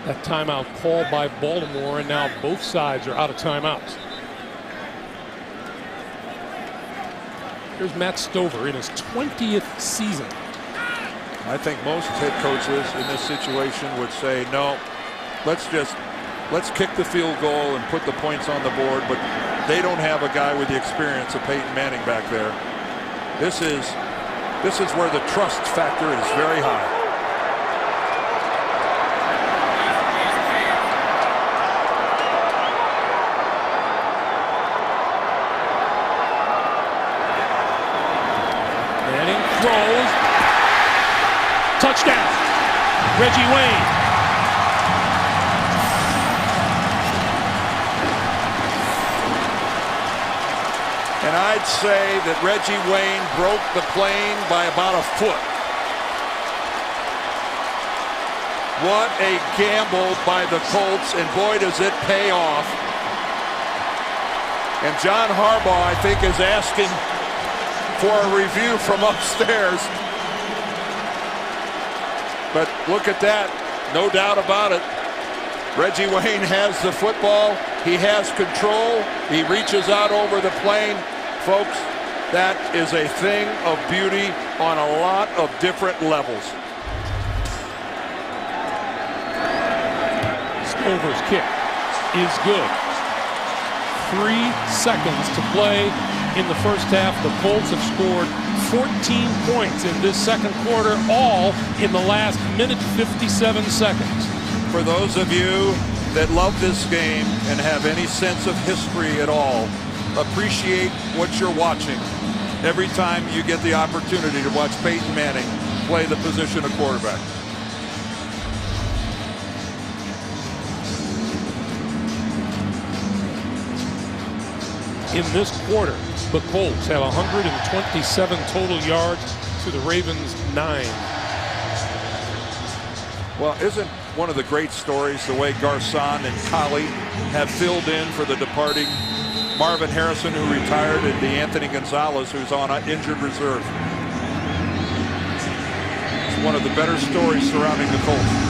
That timeout called by Baltimore, and now both sides are out of timeouts. Here's Matt Stover in his 20th season. I think most head coaches in this situation would say, no, let's kick the field goal and put the points on the board, but they don't have a guy with the experience of Peyton Manning back there. This is where the trust factor is very high. Manning throws. Touchdown. Reggie Wayne. And I'd say that Reggie Wayne broke the plane by about a foot. What a gamble by the Colts, and boy does it pay off. And John Harbaugh, I think, is asking for a review from upstairs. But look at that, no doubt about it. Reggie Wayne has the football. He has control. He reaches out over the plane. Folks, that is a thing of beauty on a lot of different levels. Stover's kick is good. 3 seconds to play in the first half. The Colts have scored 14 points in this second quarter, all in the last minute 57 seconds. For those of you that love this game and have any sense of history at all, appreciate what you're watching every time you get the opportunity to watch Peyton Manning play the position of quarterback. In this quarter, the Colts have 127 total yards to the Ravens 9. Well, isn't one of the great stories the way Garcon and Collie have filled in for the departing Marvin Harrison, who retired, and DeAnthony Gonzalez, who's on injured reserve. It's one of the better stories surrounding the Colts.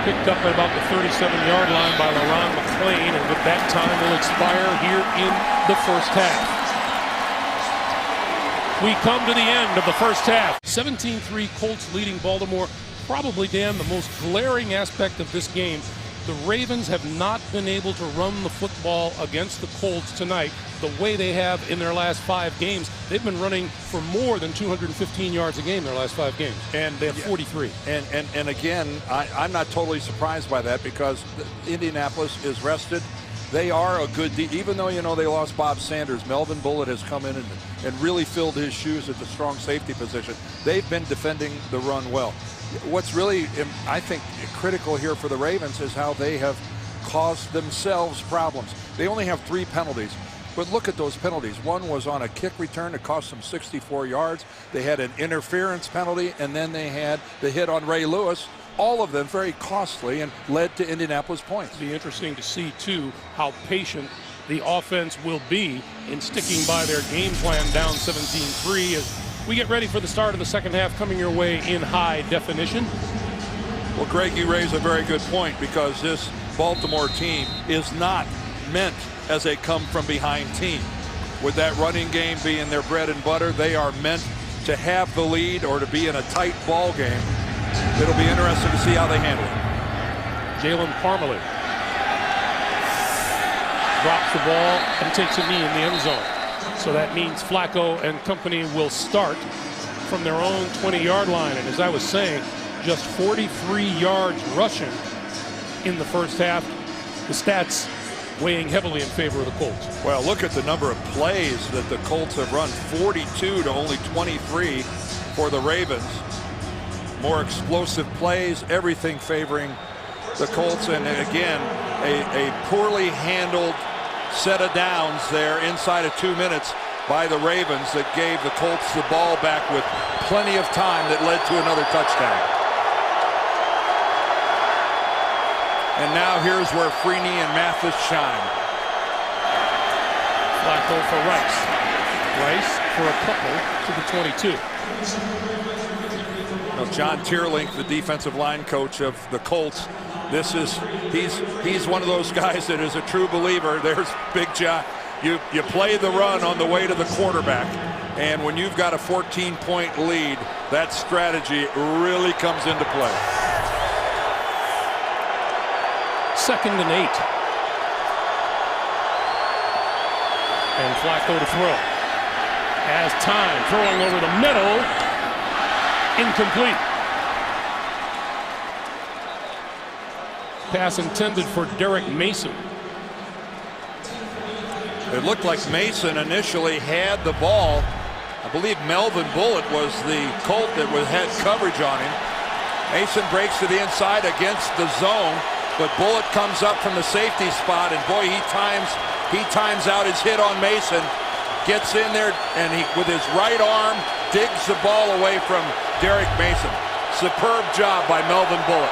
Picked up at about the 37-yard line by LaRon McClain, and with that time will expire here in the first half. We come to the end of the first half. 17-3 Colts leading Baltimore. Probably, Dan, the most glaring aspect of this game. The Ravens have not been able to run the football against the Colts tonight the way they have in their last 5 games. They've been running for more than 215 yards a game their last 5 games. And they have 43. And again, I'm not totally surprised by that, because Indianapolis is rested. They are a good team. Even though, you know, they lost Bob Sanders, Melvin Bullitt has come in and really filled his shoes at the strong safety position. They've been defending the run well. What's really, I think, critical here for the Ravens is how they have caused themselves problems. They only have 3 penalties, but look at those penalties. One was on a kick return that cost them 64 yards. They had an interference penalty, and then they had the hit on Ray Lewis all of them very costly and led to Indianapolis points. It'll be interesting to see, too, how patient the offense will be in sticking by their game plan down 17-3 as we get ready for the start of the second half coming your way in high definition. Well, Greg, you raise a very good point because this Baltimore team is not meant as a come-from-behind team. With that running game being their bread and butter, they are meant to have the lead or to be in a tight ball game. It'll be interesting to see how they handle it. Jalen Parmalee drops the ball and takes a knee in the end zone. So that means Flacco and company will start from their own 20-yard line. And as I was saying, just 43 yards rushing in the first half. The stats weighing heavily in favor of the Colts. Well, look at the number of plays that the Colts have run. 42 to only 23 for the Ravens. More explosive plays, everything favoring the Colts. And again, a poorly handled set of downs there inside of 2 minutes by the Ravens that gave the Colts the ball back with plenty of time that led to another touchdown. And now here's where Freeney and Mathis shine. Flacco for Rice. Rice for a couple to the 22. Now John Tierlink, the defensive line coach of the Colts, he's one of those guys that is a true believer. There's Big John. You play the run on the way to the quarterback, and when you've got a 14-point lead, that strategy really comes into play. 2nd and 8. And Flacco to throw. Has time, throwing over the middle. Incomplete. Pass intended for Derek Mason. It looked like Mason initially had the ball. I believe Melvin Bullitt was the Colt that had coverage on him. Mason breaks to the inside against the zone, but Bullitt comes up from the safety spot, and boy, he times out his hit on Mason, gets in there, and he, with his right arm, digs the ball away from Derek Mason. Superb job by Melvin Bullitt.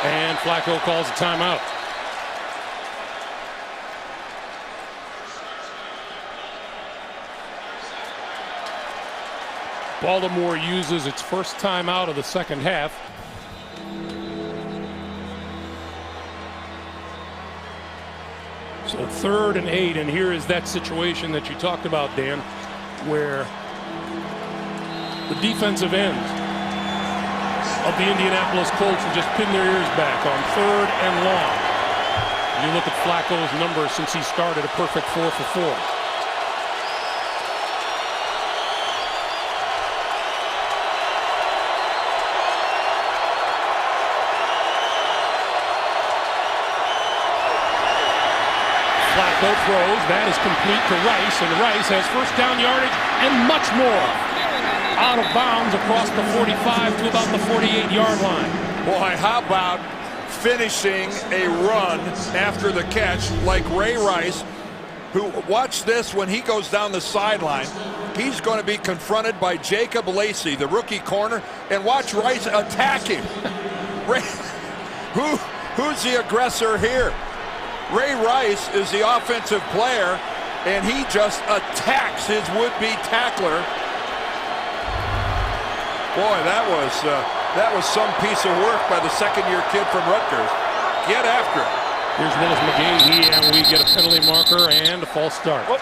And Flacco calls a timeout. Baltimore uses its first timeout of the second half. So 3rd and 8, and here is that situation that you talked about, Dan, where the defensive ends of the Indianapolis Colts will just pin their ears back on 3rd and long. You look at Flacco's numbers since he started, a perfect 4 for 4. Flacco throws, that is complete to Rice, and Rice has first down yardage and much more. Out of bounds across the 45 to about the 48-yard line. Boy, how about finishing a run after the catch like Ray Rice, who, watch this, when he goes down the sideline, he's going to be confronted by Jacob Lacey, the rookie corner, and watch Rice attack him. Who's the aggressor here? Ray Rice is the offensive player, and he just attacks his would-be tackler. Boy, that was some piece of work by the second-year kid from Rutgers. Get after it. Here's Willis McGahee, and we get a penalty marker and a false start. False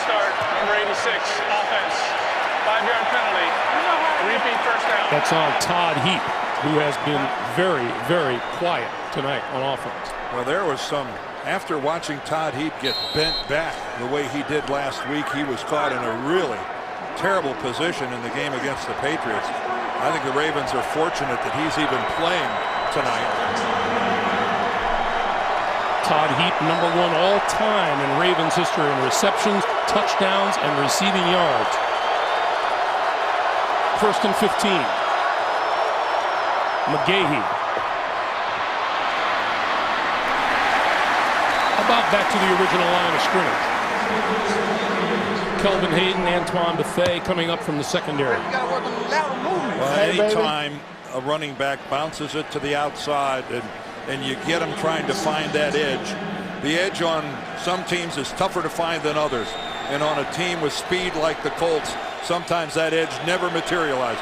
start, number 86, offense. 5-yard penalty. Repeat first down. That's on Todd Heap, who has been very, very quiet tonight on offense. Well, there was some, after watching Todd Heap get bent back the way he did last week, he was caught in a really terrible position in the game against the Patriots. I think the Ravens are fortunate that he's even playing tonight. Todd Heap, number 1 all-time in Ravens history in receptions, touchdowns, and receiving yards. 1st and 15. McGahee. A about back to the original line of scrimmage. Kelvin Hayden, Antoine Bethea coming up from the secondary. You gotta work on the lateral movement. Well, Hey, baby. anytime a running back bounces it to the outside and you get them trying to find that edge, the edge on some teams is tougher to find than others. And on a team with speed like the Colts, sometimes that edge never materializes.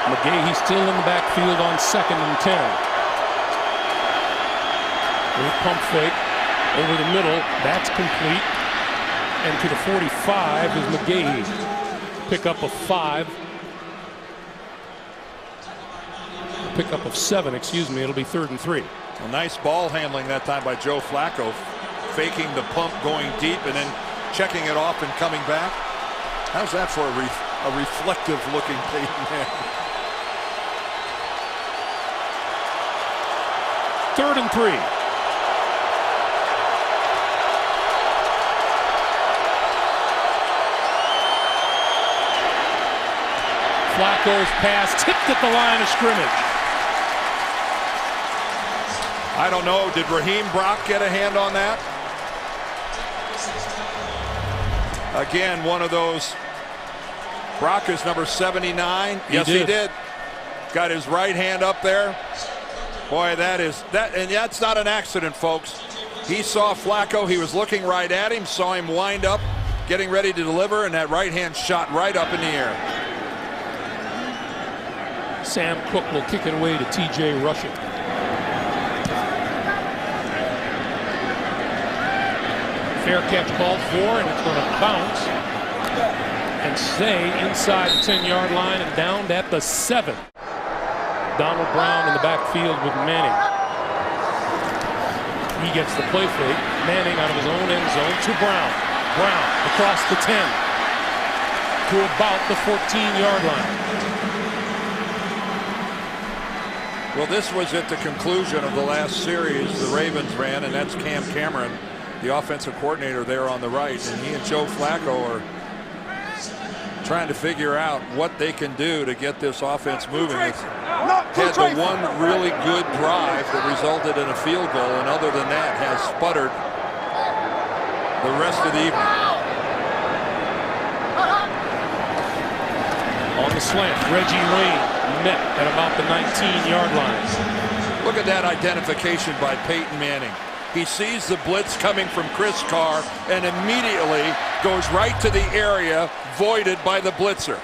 McGahee still in the backfield on 2nd and 10. With pump fake over the middle, that's complete. And to the 45 is McGahee. Pickup of 5. Pickup of 7, excuse me. It'll be 3rd and 3. A nice ball handling that time by Joe Flacco, faking the pump, going deep, and then checking it off and coming back. How's that for a reflective-looking Peyton Manning? 3rd and 3. Flacco's pass tipped at the line of scrimmage. I don't know. Did Raheem Brock get a hand on that? Again, one of those. Brock is number 79. Yes, he did. Got his right hand up there. Boy, and that's not an accident, folks. He saw Flacco. He was looking right at him, saw him wind up, getting ready to deliver, and that right hand shot right up in the air. Sam Cook will kick it away to T.J. Rushing. Fair catch called for, and it's going to bounce and stay inside the 10-yard line and down at the 7. Donald Brown in the backfield with Manning. He gets the play fake. Manning out of his own end zone to Brown. Brown across the 10 to about the 14-yard line. Well, this was at the conclusion of the last series the Ravens ran, and that's Cam Cameron, the offensive coordinator there on the right, and he and Joe Flacco are trying to figure out what they can do to get this offense moving. It's had the one really good drive that resulted in a field goal, and other than that has sputtered the rest of the evening. On the slant, Reggie Wayne met at about the 19-yard line. Look at that identification by Peyton Manning. He sees the blitz coming from Chris Carr and immediately goes right to the area voided by the blitzer.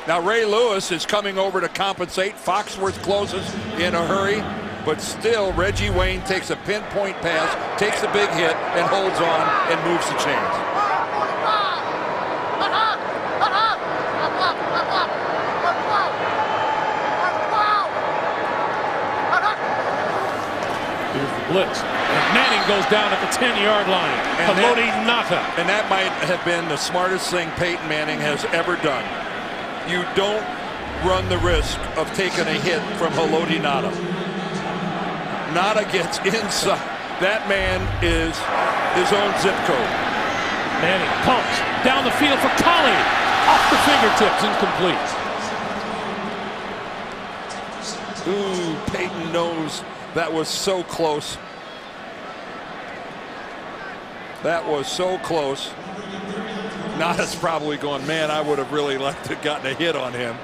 Now Ray Lewis is coming over to compensate. Foxworth closes in a hurry, but still Reggie Wayne takes a pinpoint pass, takes a big hit, and holds on and moves the chains. Here's the blitz. And Manning goes down at the 10-yard line. Haloti Ngata. And that might have been the smartest thing Peyton Manning has ever done. You don't run the risk of taking a hit from Haloti Ngata. Ngata gets inside. That man is his own zip code. Manning pumps down the field for Colley. Off the fingertips, incomplete. Ooh, Peyton knows that was so close. That was so close. Ngata's probably going, man, I would have really liked to have gotten a hit on him.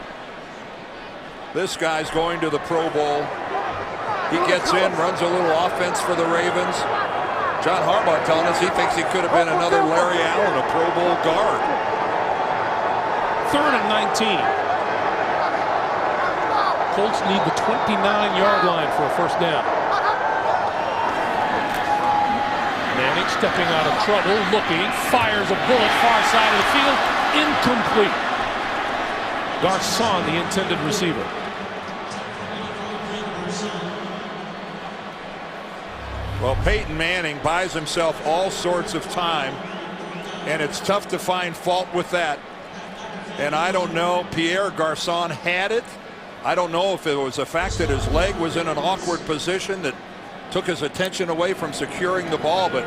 This guy's going to the Pro Bowl. He gets in, runs a little offense for the Ravens. John Harbaugh telling us he thinks he could have been another Larry Allen, a Pro Bowl guard. 3rd and 19. Colts need the 29-yard line for a first down. Manning stepping out of trouble, looking, fires a bullet far side of the field, incomplete. Garcon, the intended receiver. Well, Peyton Manning buys himself all sorts of time, and it's tough to find fault with that. And I don't know, Pierre Garcon had it. I don't know if it was the fact that his leg was in an awkward position that took his attention away from securing the ball, but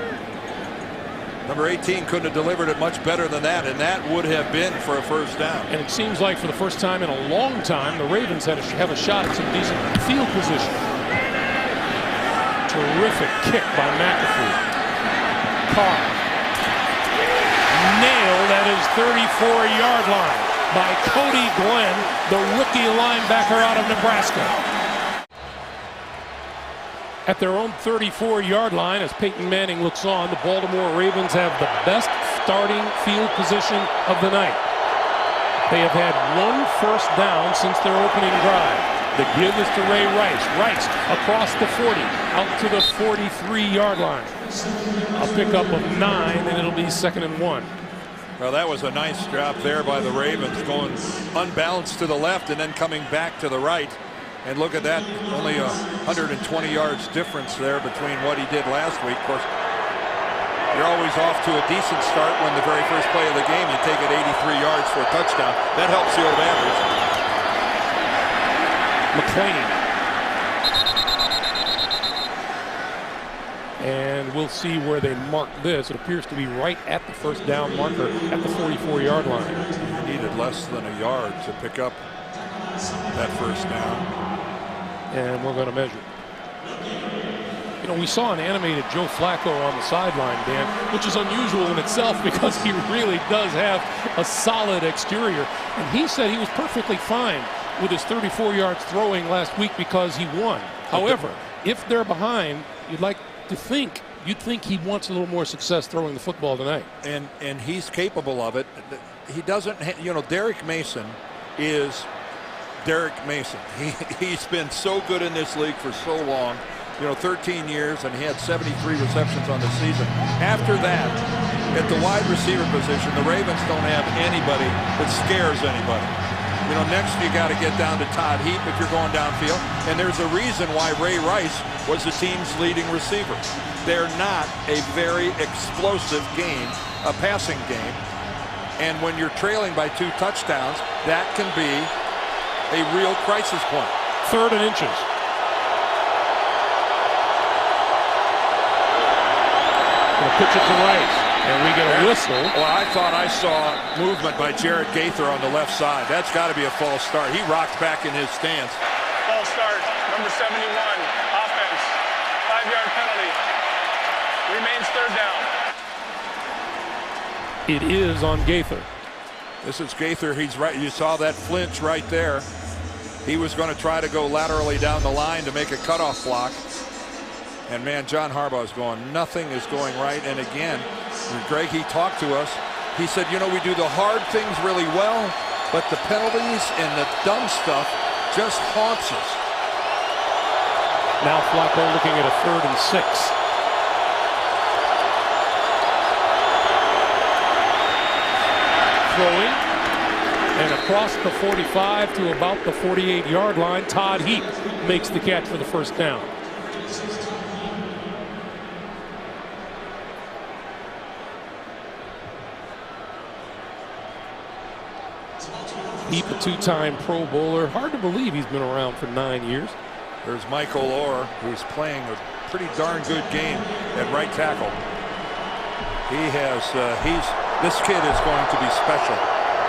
Number 18 couldn't have delivered it much better than that, and that would have been for a first down. And it seems like for the first time in a long time, the Ravens have a shot at some decent field position. Terrific kick by McAfee. Carr nailed at his 34-yard line by Cody Glenn, the rookie linebacker out of Nebraska. At their own 34-yard line, as Peyton Manning looks on, the Baltimore Ravens have the best starting field position of the night. They have had one first down since their opening drive. The give is to Ray Rice. Rice across the 40, out to the 43-yard line. A pickup of 9, and it'll be 2nd and 1. Well, that was a nice drop there by the Ravens, going unbalanced to the left and then coming back to the right. And look at that, only 120 yards difference there between what he did last week. Of course, you're always off to a decent start when the very first play of the game, you take it 83 yards for a touchdown. That helps the old average. McClain. And we'll see where they mark this. It appears to be right at the first down marker at the 44-yard line. He needed less than a yard to pick up that first down. And we're going to measure. You know, we saw an animated Joe Flacco on the sideline, Dan, which is unusual in itself because he really does have a solid exterior. And he said he was perfectly fine with his 34 yards throwing last week because he won. However, if they're behind, you'd think he wants a little more success throwing the football tonight. And he's capable of it. He doesn't, Derek Mason is Derek Mason. He's been so good in this league for so long, 13 years, and he had 73 receptions on the season. After that, at the wide receiver position, the Ravens don't have anybody that scares anybody. Next you got to get down to Todd Heap if you're going downfield, and there's a reason why Ray Rice was the team's leading receiver. They're not a very explosive game, a passing game, and when you're trailing by 2 touchdowns, that can be a real crisis point. 3rd and inches. Gonna pitch it to Rice, and we get a whistle. Well, I thought I saw movement by Jared Gaither on the left side. That's got to be a false start. He rocked back in his stance. False start, number 71, offense, 5-yard penalty. Remains 3rd down. It is on Gaither. This is Gaither. He's right. You saw that flinch right there. He was going to try to go laterally down the line to make a cutoff block. And man, John Harbaugh is going, nothing is going right. And again, Greg, he talked to us. He said, we do the hard things really well, but the penalties and the dumb stuff just haunts us. Now Flacco looking at a 3rd and 6. Throwing, and across the 45 to about the 48-yard line, Todd Heap makes the catch for the first down. Heap, a 2-time Pro Bowler. Hard to believe he's been around for 9 years. There's Michael Orr, who's playing a pretty darn good game at right tackle. This kid is going to be special.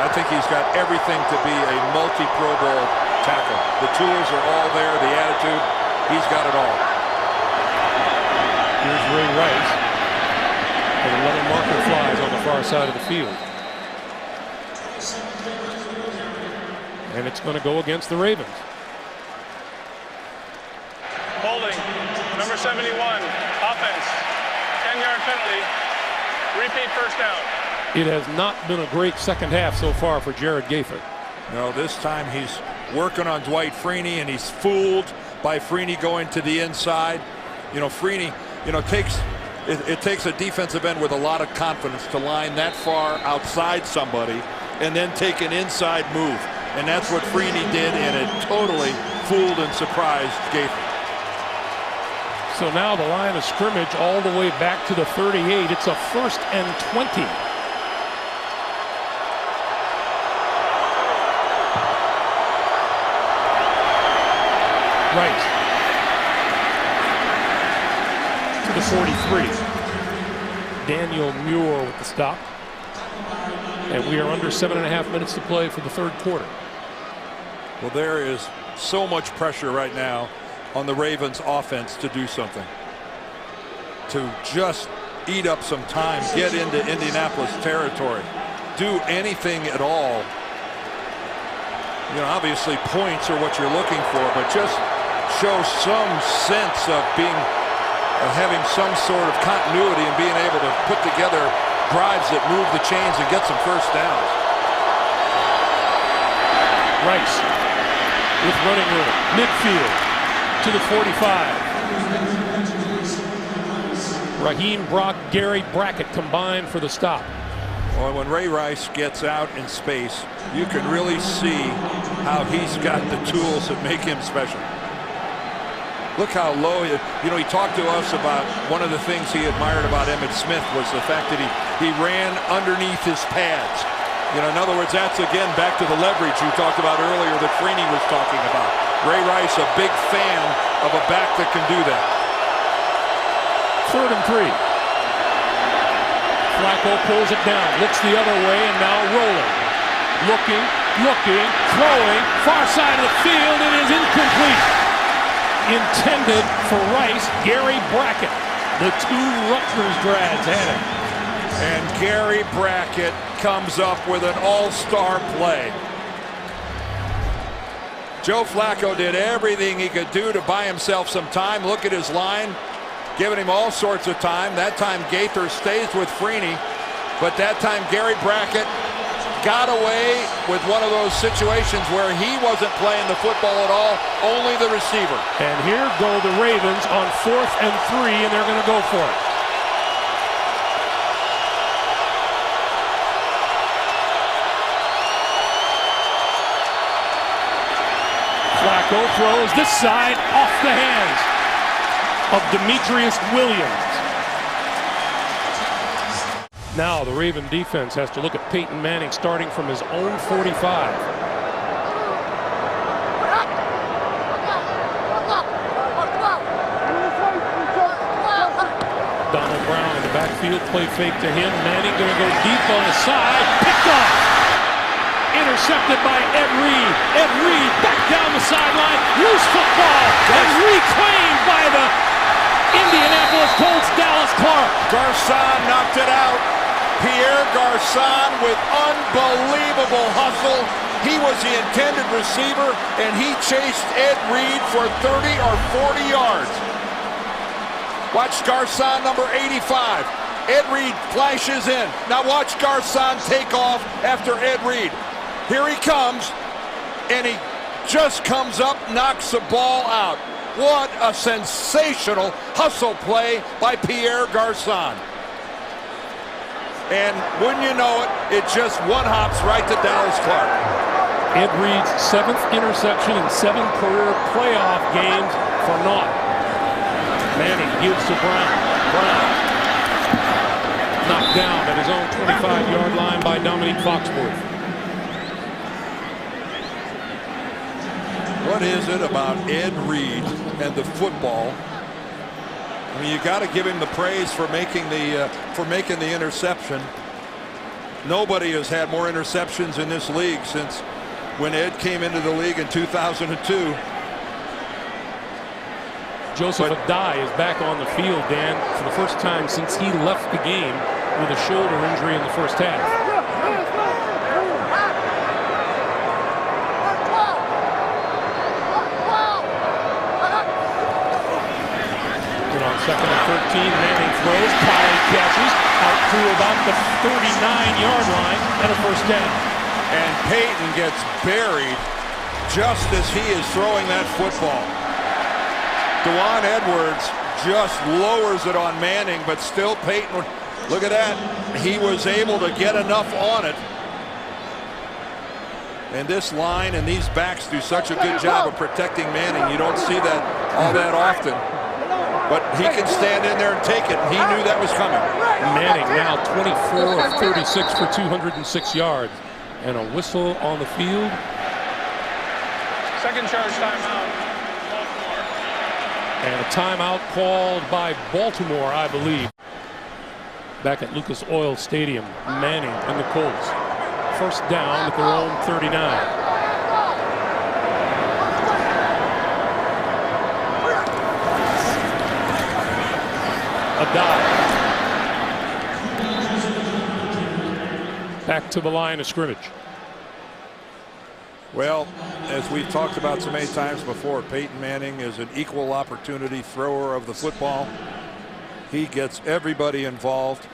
I think he's got everything to be a multi-Pro Bowl tackle. The tools are all there, the attitude, he's got it all. Here's Ray Rice. And another marker flies on the far side of the field. And it's going to go against the Ravens. Holding, number 71, offense, 10-yard penalty, repeat first down. It has not been a great second half so far for Jared Gaither. No, this time he's working on Dwight Freeney, and he's fooled by Freeney going to the inside. Freeney, it takes a defensive end with a lot of confidence to line that far outside somebody and then take an inside move. And that's what Freeney did, and it totally fooled and surprised Gaither. So now the line of scrimmage all the way back to the 38. It's a 1st and 20. Right to the 43. Daniel Muir with the stop. And we are under 7.5 minutes to play for the third quarter. Well, there is so much pressure right now on the Ravens offense to do something. To just eat up some time, get into Indianapolis territory, do anything at all. You know, obviously points are what you're looking for, but just show some sense of having some sort of continuity and being able to put together drives that move the chains and get some first downs. Rice with running room, midfield to the 45. Raheem Brock, Gary Brackett combined for the stop. Well, when Ray Rice gets out in space, you can really see how he's got the tools that make him special. Look how low, you know, he talked to us about one of the things he admired about Emmitt Smith was the fact that he ran underneath his pads. You know, in other words, that's again back to the leverage you talked about earlier that Freeney was talking about. Ray Rice, a big fan of a back that can do that. 3rd and 3. Flacco pulls it down, looks the other way, and now rolling. Looking, throwing, far side of the field, it is incomplete. Intended for Rice, Gary Brackett. The two Rutgers grads had it. And Gary Brackett comes up with an all-star play. Joe Flacco did everything he could do to buy himself some time. Look at his line, giving him all sorts of time. That time Gaither stays with Freeney, but that time Gary Brackett got away with one of those situations where he wasn't playing the football at all, only the receiver. And here go the Ravens on 4th and 3, and they're going to go for it. Flacco throws this side off the hands of Demetrius Williams. Now the Raven defense has to look at Peyton Manning starting from his own 45. Donald Brown in the backfield, play fake to him. Manning going to go deep on the side, picked off. Intercepted by Ed Reed. Ed Reed back down the sideline, loose football, and reclaimed by the Indianapolis Colts, Dallas Clark. Garcon knocked it out. Pierre Garcon with unbelievable hustle. He was the intended receiver, and he chased Ed Reed for 30 or 40 yards. Watch Garcon, number 85. Ed Reed flashes in. Now watch Garcon take off after Ed Reed. Here he comes, and he just comes up, knocks the ball out. What a sensational hustle play by Pierre Garcon. And wouldn't you know it, it just one-hops right to Dallas Clark. Ed Reed's 7th interception in 7 career playoff games for naught. Manning gives to Brown. Brown knocked down at his own 25-yard line by Dominique Foxworth. What is it about Ed Reed and the football? I mean, you got to give him the praise for making the interception. Nobody has had more interceptions in this league since when Ed came into the league in 2002. Joseph Adai is back on the field, Dan, for the first time since he left the game with a shoulder injury in the first half. Second and 13, Manning throws, Kylie catches, out to about the 39-yard line, and a first down. And Peyton gets buried just as he is throwing that football. Dewan Edwards just lowers it on Manning, but still Peyton, look at that. He was able to get enough on it. And this line and these backs do such a good job of protecting Manning. You don't see that all that often. But he can stand in there and take it. He knew that was coming. Manning now 24 of 36 for 206 yards. And a whistle on the field. Second charge timeout. And a timeout called by Baltimore, I believe. back at Lucas Oil Stadium. Manning and the Colts. First down at their own 39. A dive. Back to the line of scrimmage. Well, as we've talked about so many times before, Peyton Manning is an equal opportunity thrower of the football. He gets everybody involved.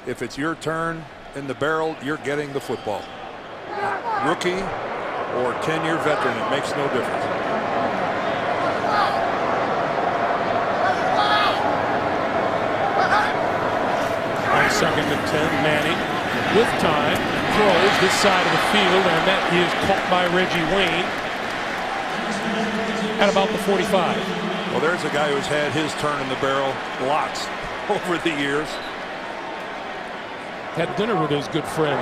If it's your turn in the barrel, you're getting the football. Rookie or 10-year veteran, it makes no difference. On 2nd and 10, Manning with time throws this side of the field, and that is caught by Reggie Wayne at about the 45. Well, there's a guy who's had his turn in the barrel lots over the years. Had dinner with his good friend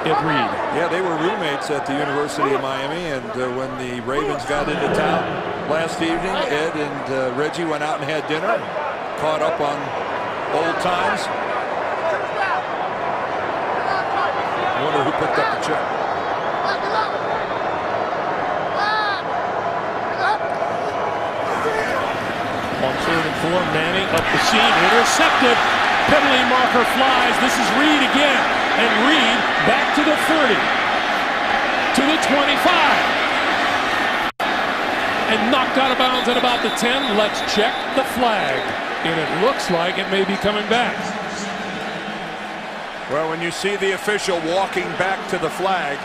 Ed Reed. Yeah, they were roommates at the University of Miami, and when the Ravens got into town last evening, Ed and Reggie went out and had dinner, caught up on old times. I wonder who picked up the check. On 3rd and 4, Manning up the seam, intercepted. Penalty marker flies. This is Reed again, and Reed back to the 30, to the 25, and knocked out of bounds at about the 10. Let's check the flag, and it looks like it may be coming back. Well, when you see the official walking back to the flag,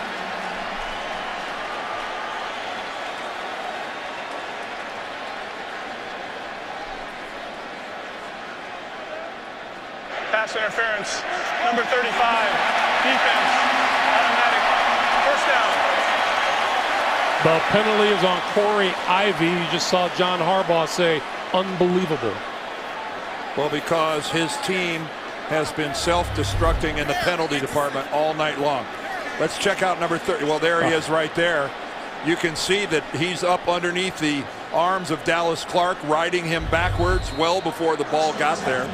Pass interference, number 35, defense, automatic, first down. The penalty is on Corey Ivy. You just saw John Harbaugh say, unbelievable. well, because his team has been self-destructing in the penalty department all night long. Let's check out number 30. Well, there he is right there. You can see that he's up underneath the arms of Dallas Clark, riding him backwards well before the ball got there.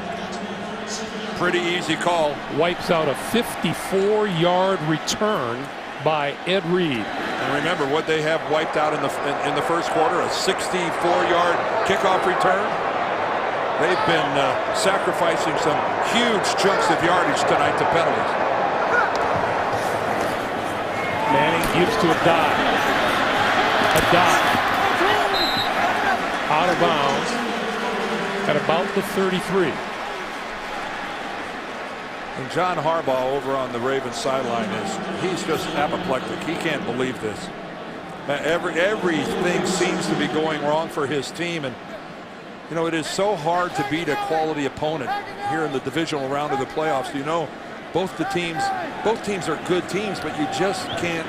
Pretty easy call. Wipes out a 54-yard return by Ed Reed. And remember what they have wiped out in the first quarter, a 64-yard kickoff return. They've been sacrificing some huge chunks of yardage tonight to penalties. Manning gives to a dive. A dive. Out of bounds at about the 33. And John Harbaugh over on the Ravens sideline he's just apoplectic. He can't believe this. Everything seems to be going wrong for his team, and you know, it is so hard to beat a quality opponent here in the divisional round of the playoffs. You know, both teams are good teams, but you just can't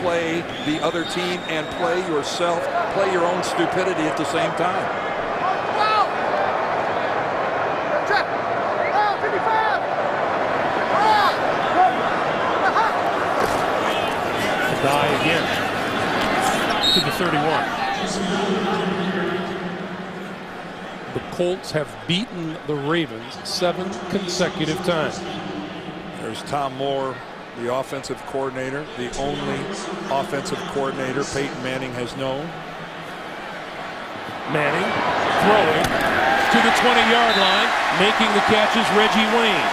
play the other team and play yourself, play your own stupidity at the same time. Die again to the 31. The Colts have beaten the Ravens 7 consecutive times. There's Tom Moore, the offensive coordinator, the only offensive coordinator Peyton Manning has known. Manning throwing to the 20-yard line, making the catch is Reggie Wayne.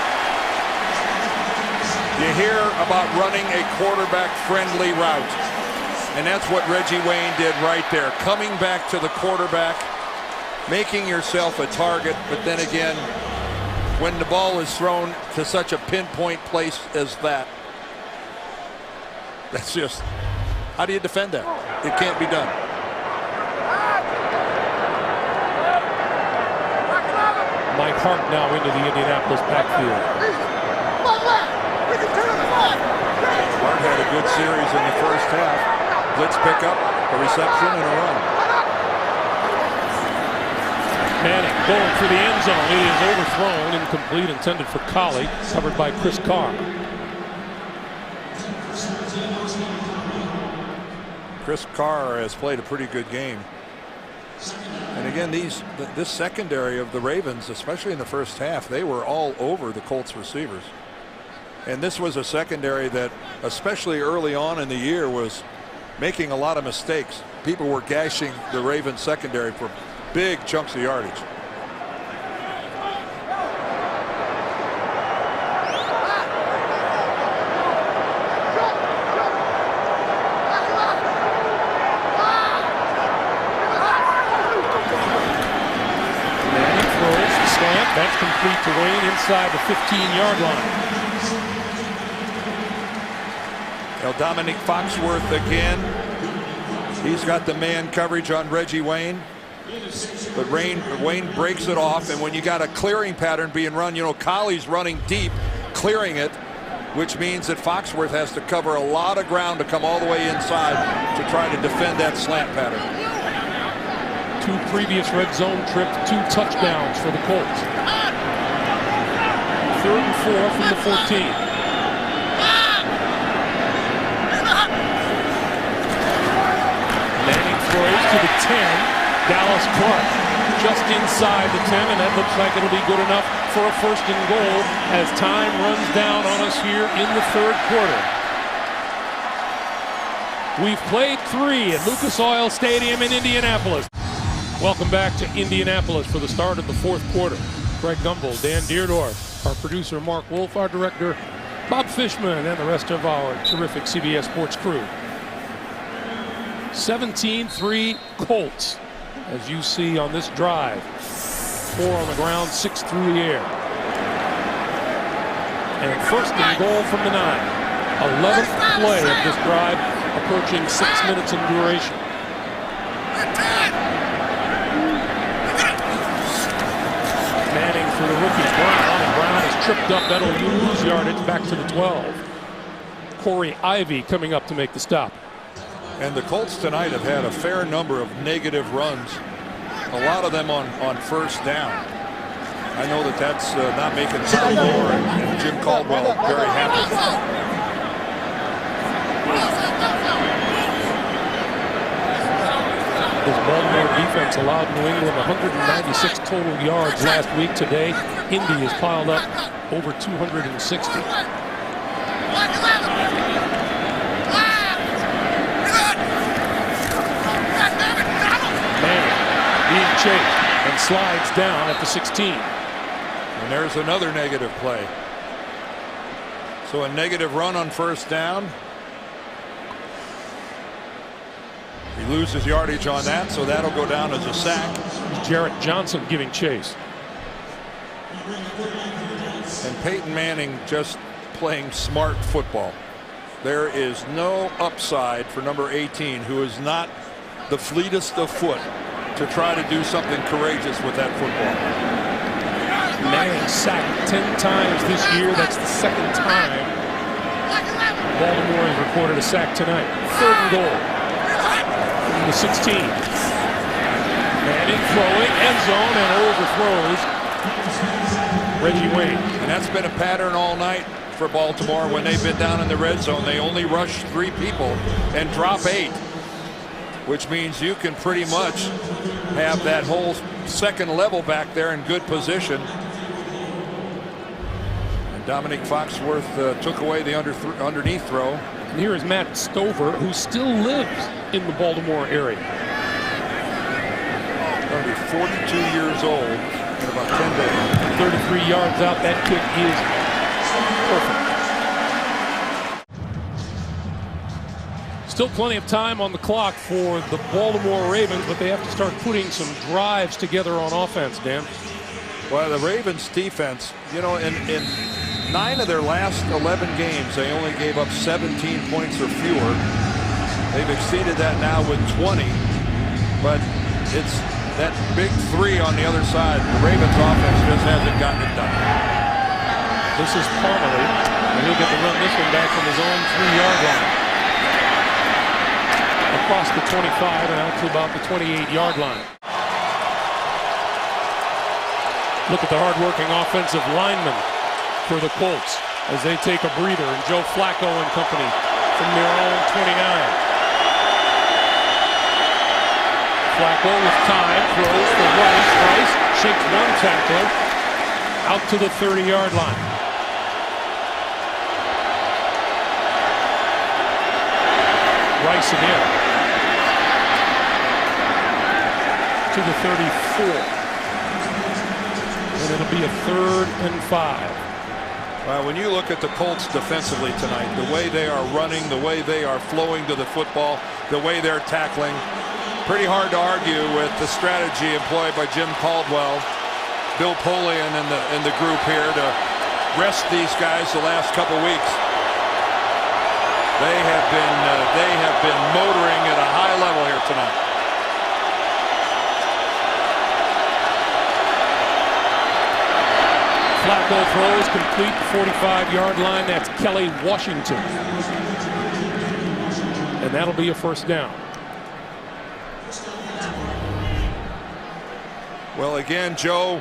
You hear about running a quarterback-friendly route, and that's what Reggie Wayne did right there. Coming back to the quarterback, making yourself a target, but then again, when the ball is thrown to such a pinpoint place as that, that's just, how do you defend that? It can't be done. Mike Hart now into the Indianapolis backfield. Hart had a good series in the first half. Blitz pickup, a reception, and a run. Manning going for the end zone. It is overthrown, incomplete, intended for Collie, covered by Chris Carr. Chris Carr has played a pretty good game. And And again, this secondary of the Ravens, especially in the first half, they were all over the Colts receivers. And this was a secondary that, especially early on in the year, was making a lot of mistakes. People were gashing the Ravens secondary for big chunks of yardage. That's complete to Wayne inside the 15-yard line. Now Dominic Foxworth again. He's got the man coverage on Reggie Wayne. But Wayne breaks it off, and when you got a clearing pattern being run, you know, Colley's running deep, clearing it, which means that Foxworth has to cover a lot of ground to come all the way inside to try to defend that slant pattern. 2 previous red zone trips, 2 touchdowns for the Colts. 3rd and 4 from the 14. Manning throws to the 10. Dallas Clark just inside the 10, and that looks like it'll be good enough for a 1st and goal as time runs down on us here in the 3rd quarter. We've played 3 at Lucas Oil Stadium in Indianapolis. Welcome back to Indianapolis for the start of the 4th quarter. Craig Gumbel, Dan Deerdorf, our producer Mark Wolf, our director Bob Fishman, and the rest of our terrific CBS Sports crew. 17-3 Colts, as you see on this drive. 4 on the ground, 6 through the air. And 1st and goal from the 9. 11th play of this drive, approaching 6 minutes in duration. Manning for the rookie Brown, and Brown is tripped up. That'll lose yardage back to the 12. Corey Ivy coming up to make the stop. And the Colts tonight have had a fair number of negative runs, a lot of them on 1st down. I know that that's not making Tom Moore and Jim Caldwell very happy. This Baltimore defense allowed New England 196 total yards last week. Today, Indy has piled up over 260. Manning being chased and slides down at the 16. And there's another negative play. So a negative run on 1st down. He loses yardage on that, so that'll go down as a sack. Jarrett Johnson giving chase. And Peyton Manning just playing smart football. There is no upside for number 18, who is not the fleetest of foot, to try to do something courageous with that football. Manning sacked 10 times this year. That's the 2nd time Baltimore has recorded a sack tonight. 3rd and goal. The 16. Manning throwing, end zone, and overthrows Reggie Wayne. And that's been a pattern all night for Baltimore. When they've been down in the red zone, they only rush 3 people and drop 8, which means you can pretty much have that whole 2nd level back there in good position. And Dominic Foxworth took away the underneath throw. And here is Matt Stover, who still lives in the Baltimore area. Going to be 42 years old in about 10 days. 33 yards out. That kick is perfect. Still plenty of time on the clock for the Baltimore Ravens, but they have to start putting some drives together on offense, Dan. Well, the Ravens defense, you know, in 9 of their last 11 games, they only gave up 17 points or fewer. They've exceeded that now with 20, but it's that big 3 on the other side. The Ravens offense just hasn't gotten it done. This is Parmalee, and he'll get to run this one back from his own 3-yard line. Across the 25 and out to about the 28-yard line. Look at the hard-working offensive linemen for the Colts as they take a breather, and Joe Flacco and company from their own 29. Flacco with time, throws for Rice. Rice shakes one tackler out to the 30-yard line. Rice again to the 34. And it'll be a 3rd and 5. Well, when you look at the Colts defensively tonight, the way they are running, the way they are flowing to the football, the way they're tackling, pretty hard to argue with the strategy employed by Jim Caldwell, Bill Polian, and the group here to rest these guys the last couple weeks. They have been motoring at a high level here tonight. Flacco throws complete 45-yard line. That's Kelly Washington. And that'll be a 1st down. Well, again, Joe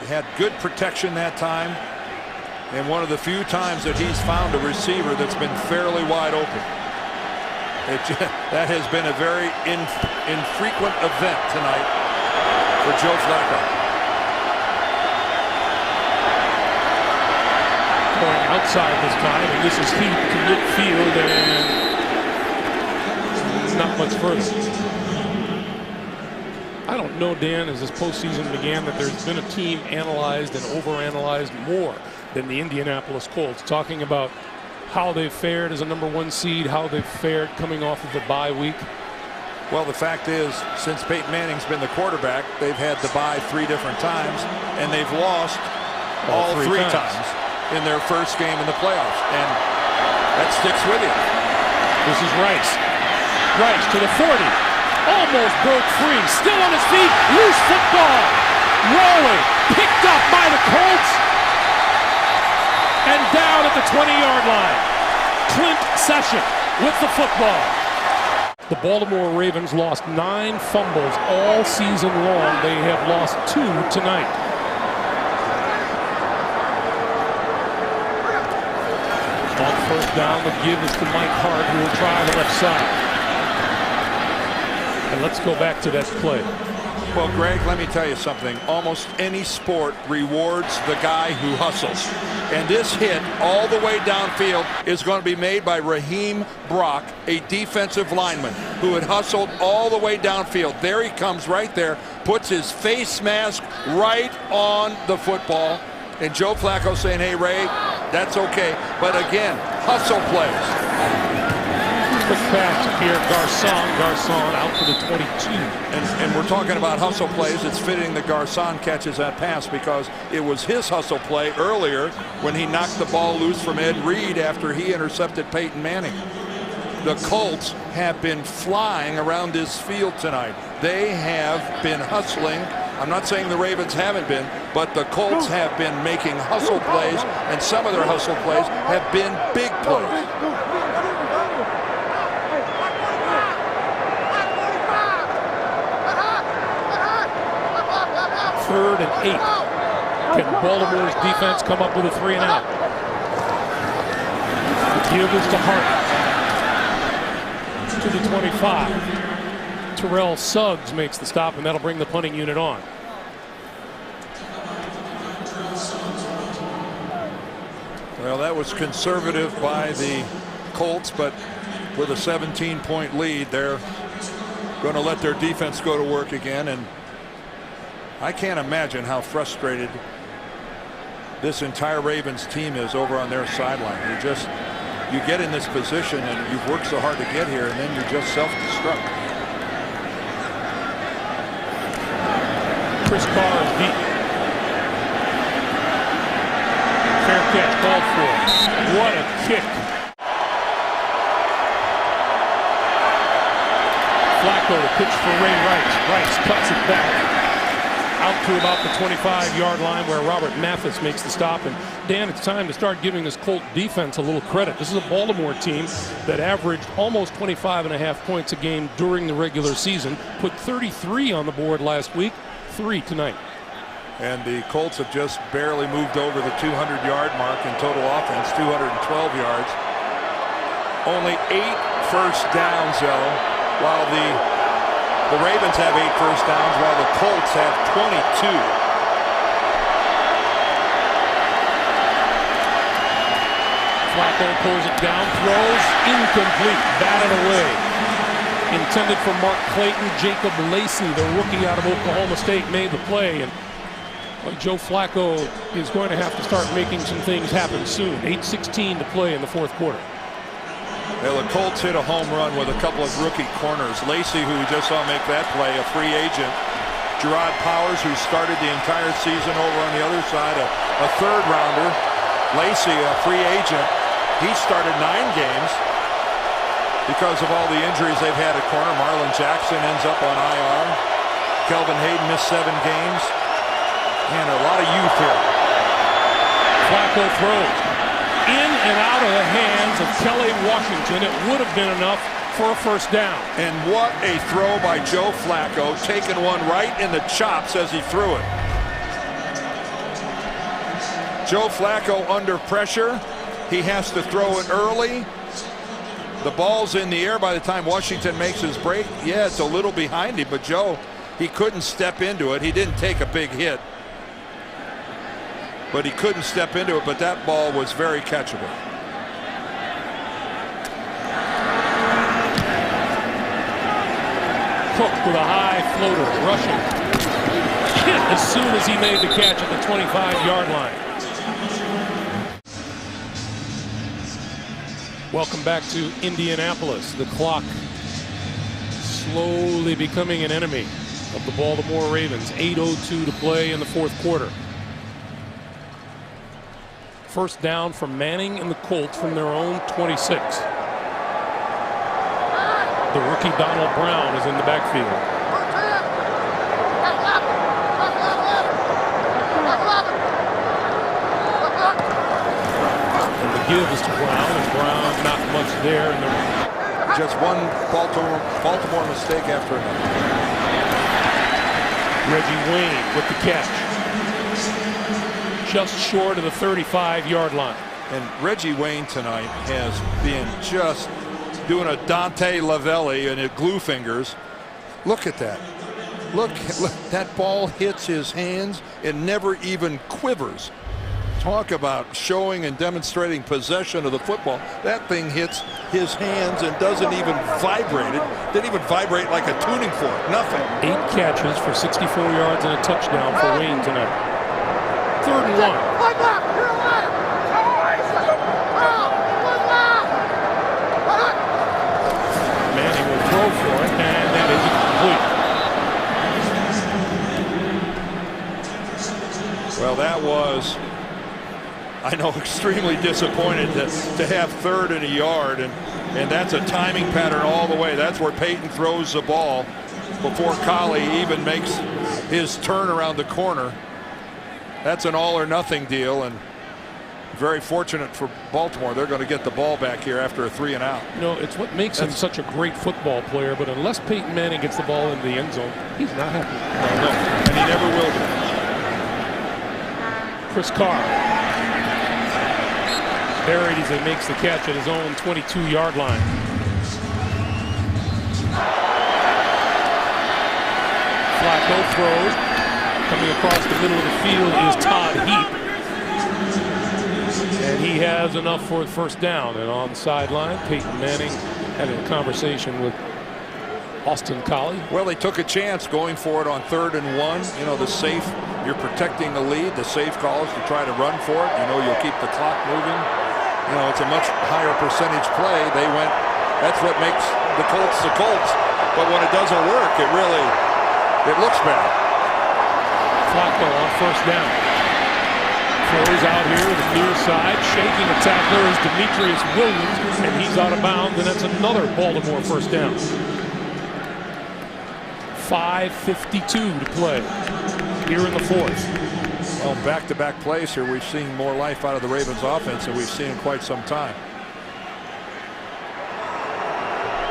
had good protection that time. And one of the few times that he's found a receiver that's been fairly wide open. That has been a very infrequent event tonight for Joe Flacco. Going outside this time, and this is deep to midfield and not much further. I don't know, Dan, as this postseason began, that there's been a team analyzed and overanalyzed more than the Indianapolis Colts, talking about how they've fared as a #1 seed, how they've fared coming off of the bye week. Well, the fact is, since Peyton Manning's been the quarterback, they've had the bye 3 different times, and they've lost all three times in their first game in the playoffs, and that sticks with you. This is Rice. Rice to the 40. Almost broke free. Still on his feet. Loose football. Rolling. Picked up by the Colts. And down at the 20-yard line. Clint Session with the football. The Baltimore Ravens lost 9 fumbles all season long. They have lost 2 tonight. On 1st down, the give is to Mike Hart, who will try the left side. And let's go back to that play. Well, Greg, let me tell you something. Almost any sport rewards the guy who hustles. And this hit all the way downfield is going to be made by Raheem Brock, a defensive lineman who had hustled all the way downfield. There he comes right there, puts his face mask right on the football. And Joe Flacco saying, hey, Ray, that's okay. But again, hustle plays. Quick pass here, Garcon out to the 22. And we're talking about hustle plays. It's fitting that Garcon catches that pass because it was his hustle play earlier when he knocked the ball loose from Ed Reed after he intercepted Peyton Manning. The Colts have been flying around this field tonight. They have been hustling. I'm not saying the Ravens haven't been, but the Colts have been making hustle plays, and some of their hustle plays have been big plays. 3rd and 8. Can Baltimore's defense come up with a 3 and out? The give is to Hart. To the 25. Terrell Suggs makes the stop, and that'll bring the punting unit on. Well, that was conservative by the Colts, but with a 17-point lead, they're going to let their defense go to work again, and I can't imagine how frustrated this entire Ravens team is over on their sideline. You get in this position and you've worked so hard to get here, and then you just self-destruct. Chris Carr is beat. Fair catch called for. What a kick. Flacco to pitch for Ray Rice. Rice cuts it back out to about the 25-yard line where Robert Mathis makes the stop. And Dan, it's time to start giving this Colt defense a little credit. This is a Baltimore team that averaged almost 25.5 points a game during the regular season, put 33 on the board last week, 3 tonight. And the Colts have just barely moved over the 200-yard mark in total offense, 212 yards. Only 8 first downs, though, while the The Ravens have 8 first downs while the Colts have 22. Flacco pulls it down, throws, incomplete, batted away. Intended for Mark Clayton. Jacob Lacey, the rookie out of Oklahoma State, made the play. And Joe Flacco is going to have to start making some things happen soon. 8:16 to play in the fourth quarter. Well, the Colts hit a home run with a couple of rookie corners. Lacey, who we just saw make that play, a free agent. Gerard Powers, who started the entire season over on the other side, a third rounder. Lacey, a free agent. He started 9 games because of all the injuries they've had at corner. Marlon Jackson ends up on IR. Kelvin Hayden missed 7 games. And a lot of youth here. Flacco throws in and out of the hands of Kelly Washington. It would have been enough for a first down. And what a throw by Joe Flacco, taking one right in the chops as he threw it. Joe Flacco under pressure. He has to throw it early. The ball's in the air by the time Washington makes his break. Yeah, it's a little behind him, but Joe, he couldn't step into it. He didn't take a big hit, but he couldn't step into it. But that ball was very catchable. Cook with a high floater, rushing. Hit as soon as he made the catch at the 25-yard line. Welcome back to Indianapolis. The clock slowly becoming an enemy of the Baltimore Ravens. 8:02 to play in the fourth quarter. First down for Manning and the Colts from their own 26. The rookie Donald Brown is in the backfield. And the give is to Brown, and Brown not much there. Just one Baltimore mistake after another. Reggie Wayne with the catch. Just short of the 35-yard line. And Reggie Wayne tonight has been just doing a Dante Lavelli and his glue fingers. Look at that. Look, that ball hits his hands and never even quivers. Talk about showing and demonstrating possession of the football. That thing hits his hands and doesn't even vibrate. It didn't even vibrate like a tuning fork. Nothing. 8 catches for 64 yards and a touchdown for Wayne tonight. 3rd and 1. Manning will throw for it, and that is incomplete. Well, that was, I know, extremely disappointed to have 3rd and a yard, and that's a timing pattern all the way. That's where Peyton throws the ball before Collie even makes his turn around the corner. That's an all or nothing deal, and very fortunate for Baltimore. They're going to get the ball back here after a 3 and out. You know, it's what makes him such a great football player, but unless Peyton Manning gets the ball into the end zone, he's not happy. No, and he never will be. Chris Carr buried as he makes the catch at his own 22-yard line. Flacco throws. Coming across the middle of the field is Todd Heap. And he has enough for the first down. And on the sideline, Peyton Manning having a conversation with Austin Collie. Well, they took a chance going for it on 3rd and 1. You know, the safe, you're protecting the lead. The safe call is to try to run for it. You know, you'll keep the clock moving. You know, it's a much higher percentage play. They went, that's what makes the Colts the Colts. But when it doesn't work, it looks bad. Flacco on first down. Throws out here to the near side. Shaking a tackler is Demetrius Williams, and he's out of bounds, and that's another Baltimore first down. 5:52 to play here in the fourth. Well, back-to-back plays here. We've seen more life out of the Ravens offense than we've seen in quite some time.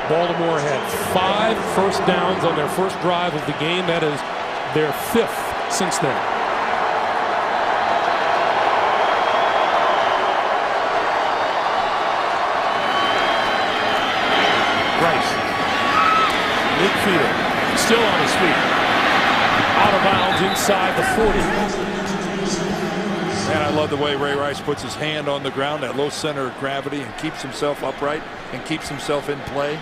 Baltimore had 5 first downs on their first drive of the game. That is their 5th since then. Rice. Midfield. Still inside the 40. And I love the way Ray Rice puts his hand on the ground, that low center of gravity, and keeps himself upright and keeps himself in play.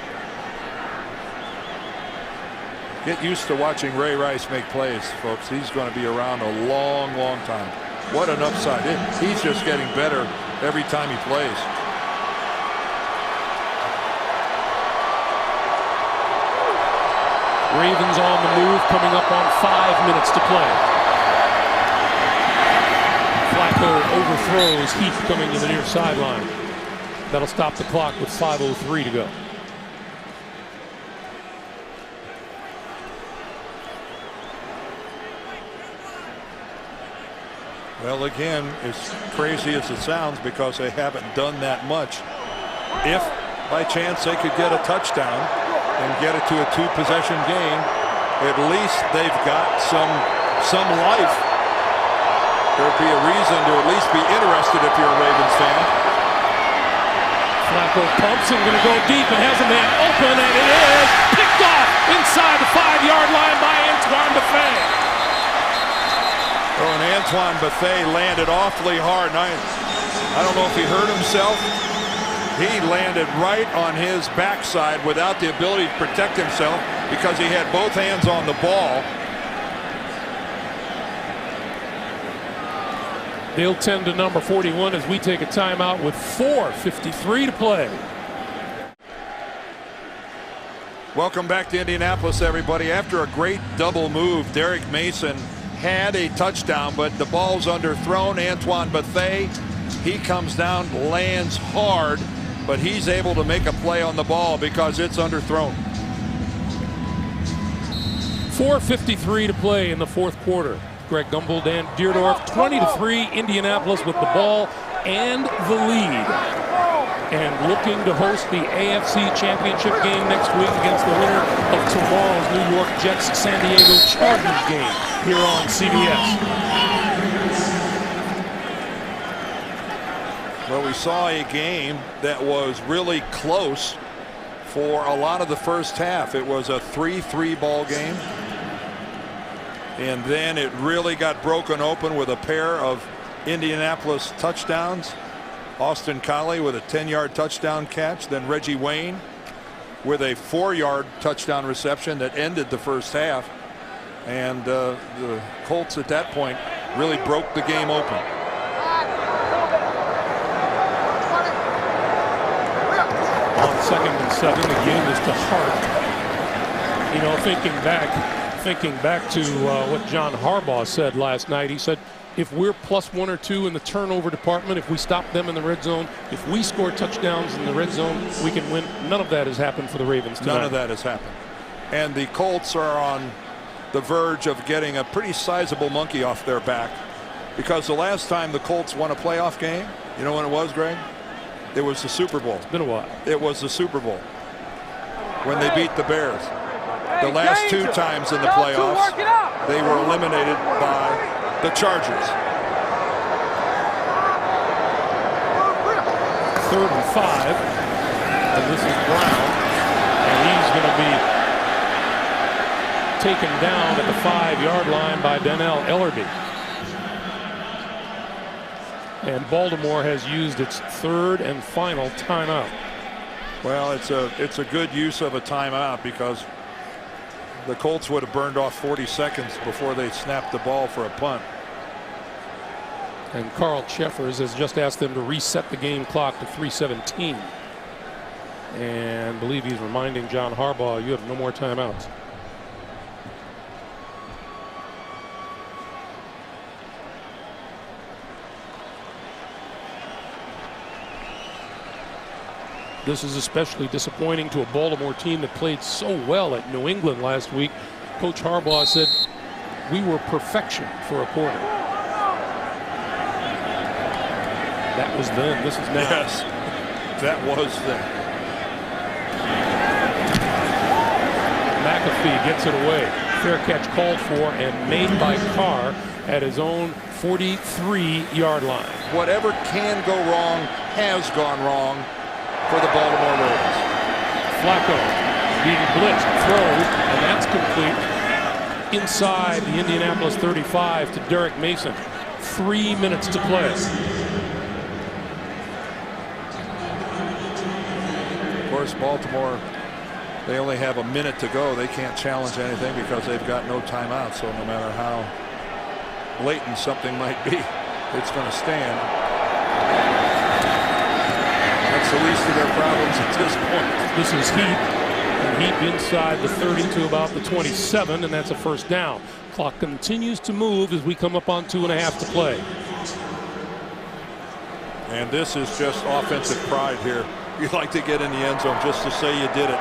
Get used to watching Ray Rice make plays, folks. He's going to be around a long, long time. What an upside. He's just getting better every time he plays. Ravens on the move, coming up on 5 minutes to play. Flacco overthrows Heath coming to the near sideline. That'll stop the clock with 5:03 to go. Well, again, as crazy as it sounds, because they haven't done that much. If by chance they could get a touchdown and get it to a 2-possession game, at least they've got some life. There'd be a reason to at least be interested if you're a Ravens fan. Flacco pumps and going to go deep and has a man open, and it is picked off inside the 5-yard line by Antoine Buffet. Oh, and Antoine Buffet landed awfully hard. And I don't know if he hurt himself. He landed right on his backside without the ability to protect himself because he had both hands on the ball. They'll tend to number 41 as we take a timeout with 4:53 to play. Welcome back to Indianapolis, everybody. After a great double move, Derek Mason had a touchdown, but the ball's underthrown. Antoine Buffet, he comes down, lands hard, but he's able to make a play on the ball because it's underthrown. 4:53 to play in the fourth quarter. Greg Gumbel, Dan Deerdorf, 20-3, Indianapolis with the ball and the lead. And looking to host the AFC Championship game next week against the winner of tomorrow's New York Jets-San Diego Chargers game here on CBS. Well, we saw a game that was really close for a lot of the first half. It was a 3-3 ball game. And then it really got broken open with a pair of Indianapolis touchdowns. Austin Collie with a 10-yard touchdown catch, then Reggie Wayne with a 4-yard touchdown reception that ended the first half. And the Colts at that point really broke the game open. On 2nd and 7, the game is to Hart. You know, thinking back to what John Harbaugh said last night, he said, if we're +1 or 2 in the turnover department, if we stop them in the red zone, if we score touchdowns in the red zone, we can win. None of that has happened for the Ravens tonight. None of that has happened. And the Colts are on the verge of getting a pretty sizable monkey off their back, because the last time the Colts won a playoff game, you know when it was, Greg? It was the Super Bowl. It's been a while. It was the Super Bowl when they beat the Bears. The last 2 times in the playoffs, they were eliminated by the Chargers. 3rd and 5, and this is Brown, and he's going to be taken down at the 5-yard line by Donnell Ellerbe. And Baltimore has used its 3rd and final timeout. Well, it's a good use of a timeout, because the Colts would have burned off 40 seconds before they snapped the ball for a punt. And Carl Cheffers has just asked them to reset the game clock to 3:17. And I believe he's reminding John Harbaugh, you have no more timeouts. This is especially disappointing to a Baltimore team that played so well at New England last week. Coach Harbaugh said, we were perfection for a quarter. That was then. This is now. Yes, that was then. McAfee gets it away. Fair catch called for and made by Carr at his own 43-yard line. Whatever can go wrong has gone wrong for the Baltimore Ravens. Flacco being blitzed, throws, and that's complete. inside the Indianapolis 35 to Derek Mason. 3 minutes to play. Of course, Baltimore, they only have a minute to go. They can't challenge anything because they've got no timeout. So no matter how blatant something might be, it's going to stand. That's the least of their problems at this point. This is Heap. And Heap inside the 30 to about the 27, and that's a first down. Clock continues to move as we come up on 2.5 to play. And this is just offensive pride here. You'd like to get in the end zone just to say you did it.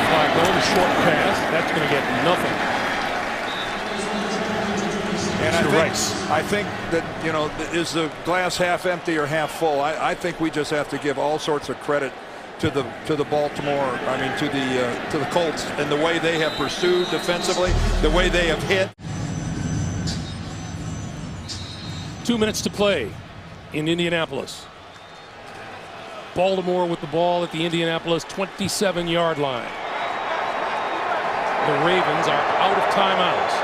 Flacco, the short pass. That's going to get nothing. And I think that, you know, is the glass half empty or half full? I think we just have to give all sorts of credit to the Baltimore, I mean to the Colts and the way they have pursued defensively, the way they have hit. 2 minutes to play in Indianapolis. Baltimore with the ball at the Indianapolis 27-yard line. The Ravens are out of timeouts.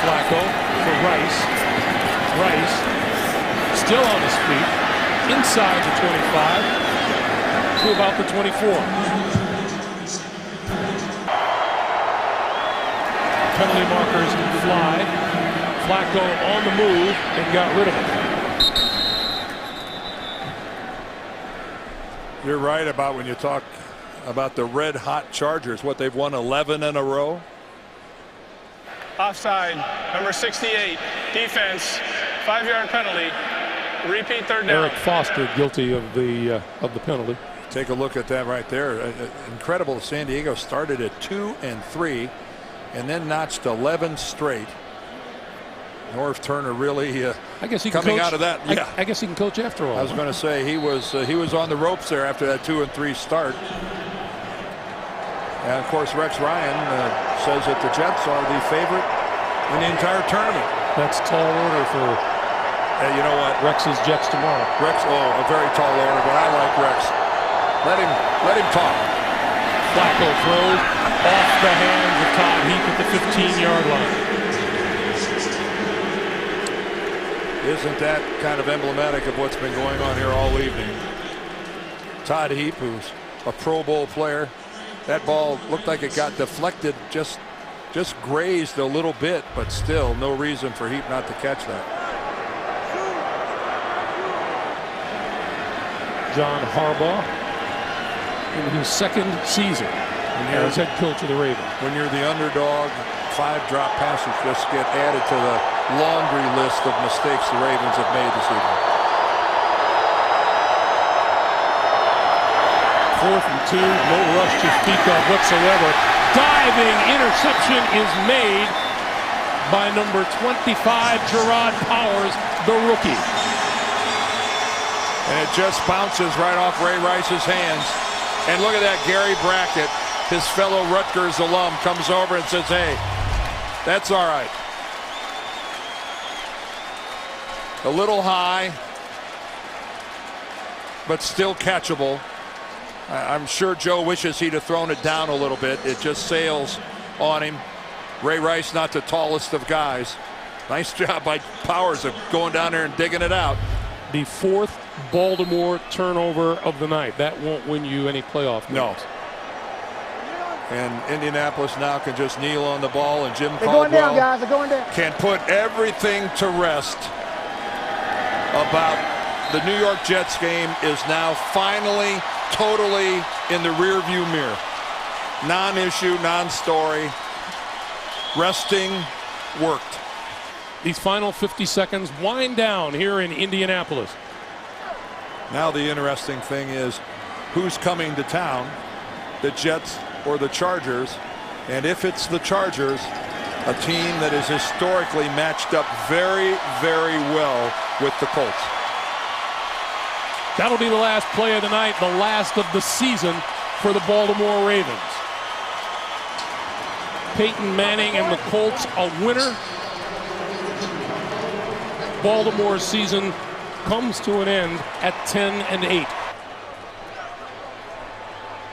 Flacco for Rice. Rice still on his feet inside the 25 to about the 24. Penalty markers fly. Flacco on the move and got rid of it. You're right about when you talk about the red hot Chargers, what they've won 11 in a row. Offside, number 68, defense, 5-yard penalty, repeat third down. Eric Foster guilty of the penalty. Take a look at that right there. Incredible. San Diego started at 2-3 and then notched 11 straight. Norv Turner really I guess he coming can coach, out of that. Yeah, I guess he can coach after all. I was going to say he was on the ropes there after that 2-3 start. And of course Rex Ryan says that the Jets are the favorite in the entire tournament. That's tall order for you know what? Rex's Jets tomorrow. Rex, a very tall order, but I like Rex. Let him talk. Flacco throws off the hands of Todd Heap at the 15-yard line. Isn't that kind of emblematic of what's been going on here all evening? Todd Heap, who's a Pro Bowl player, that ball looked like it got deflected, just grazed a little bit, but still no reason for Heap not to catch that. John Harbaugh in his second season as head coach of the Ravens. When you're the underdog, 5 drop passes just get added to the laundry list of mistakes the Ravens have made this evening. 4th and 2, no rush to speak of whatsoever. Diving interception is made by number 25, Gerard Powers, the rookie. And it just bounces right off Ray Rice's hands. And look at that, Gary Brackett, his fellow Rutgers alum, comes over and says, hey, that's all right. A little high, but still catchable. I'm sure Joe wishes he'd have thrown it down a little bit. It just sails on him. Ray Rice, not the tallest of guys. Nice job by Powers of going down there and digging it out. The 4th Baltimore turnover of the night. That won't win you any playoff games. No. And Indianapolis now can just kneel on the ball, and Jim They're going down, Caldwell guys. They're going down. can put everything to rest about the New York Jets game is now finally totally in the rearview mirror. Non-issue, non-story. Resting worked. These final 50 seconds wind down here in Indianapolis. Now the interesting thing is who's coming to town, the Jets or the Chargers. And if it's the Chargers, a team that is historically matched up very, very well with the Colts. That'll be the last play of the night, the last of the season for the Baltimore Ravens. Peyton Manning and the Colts a winner Baltimore season comes to an end at 10-8.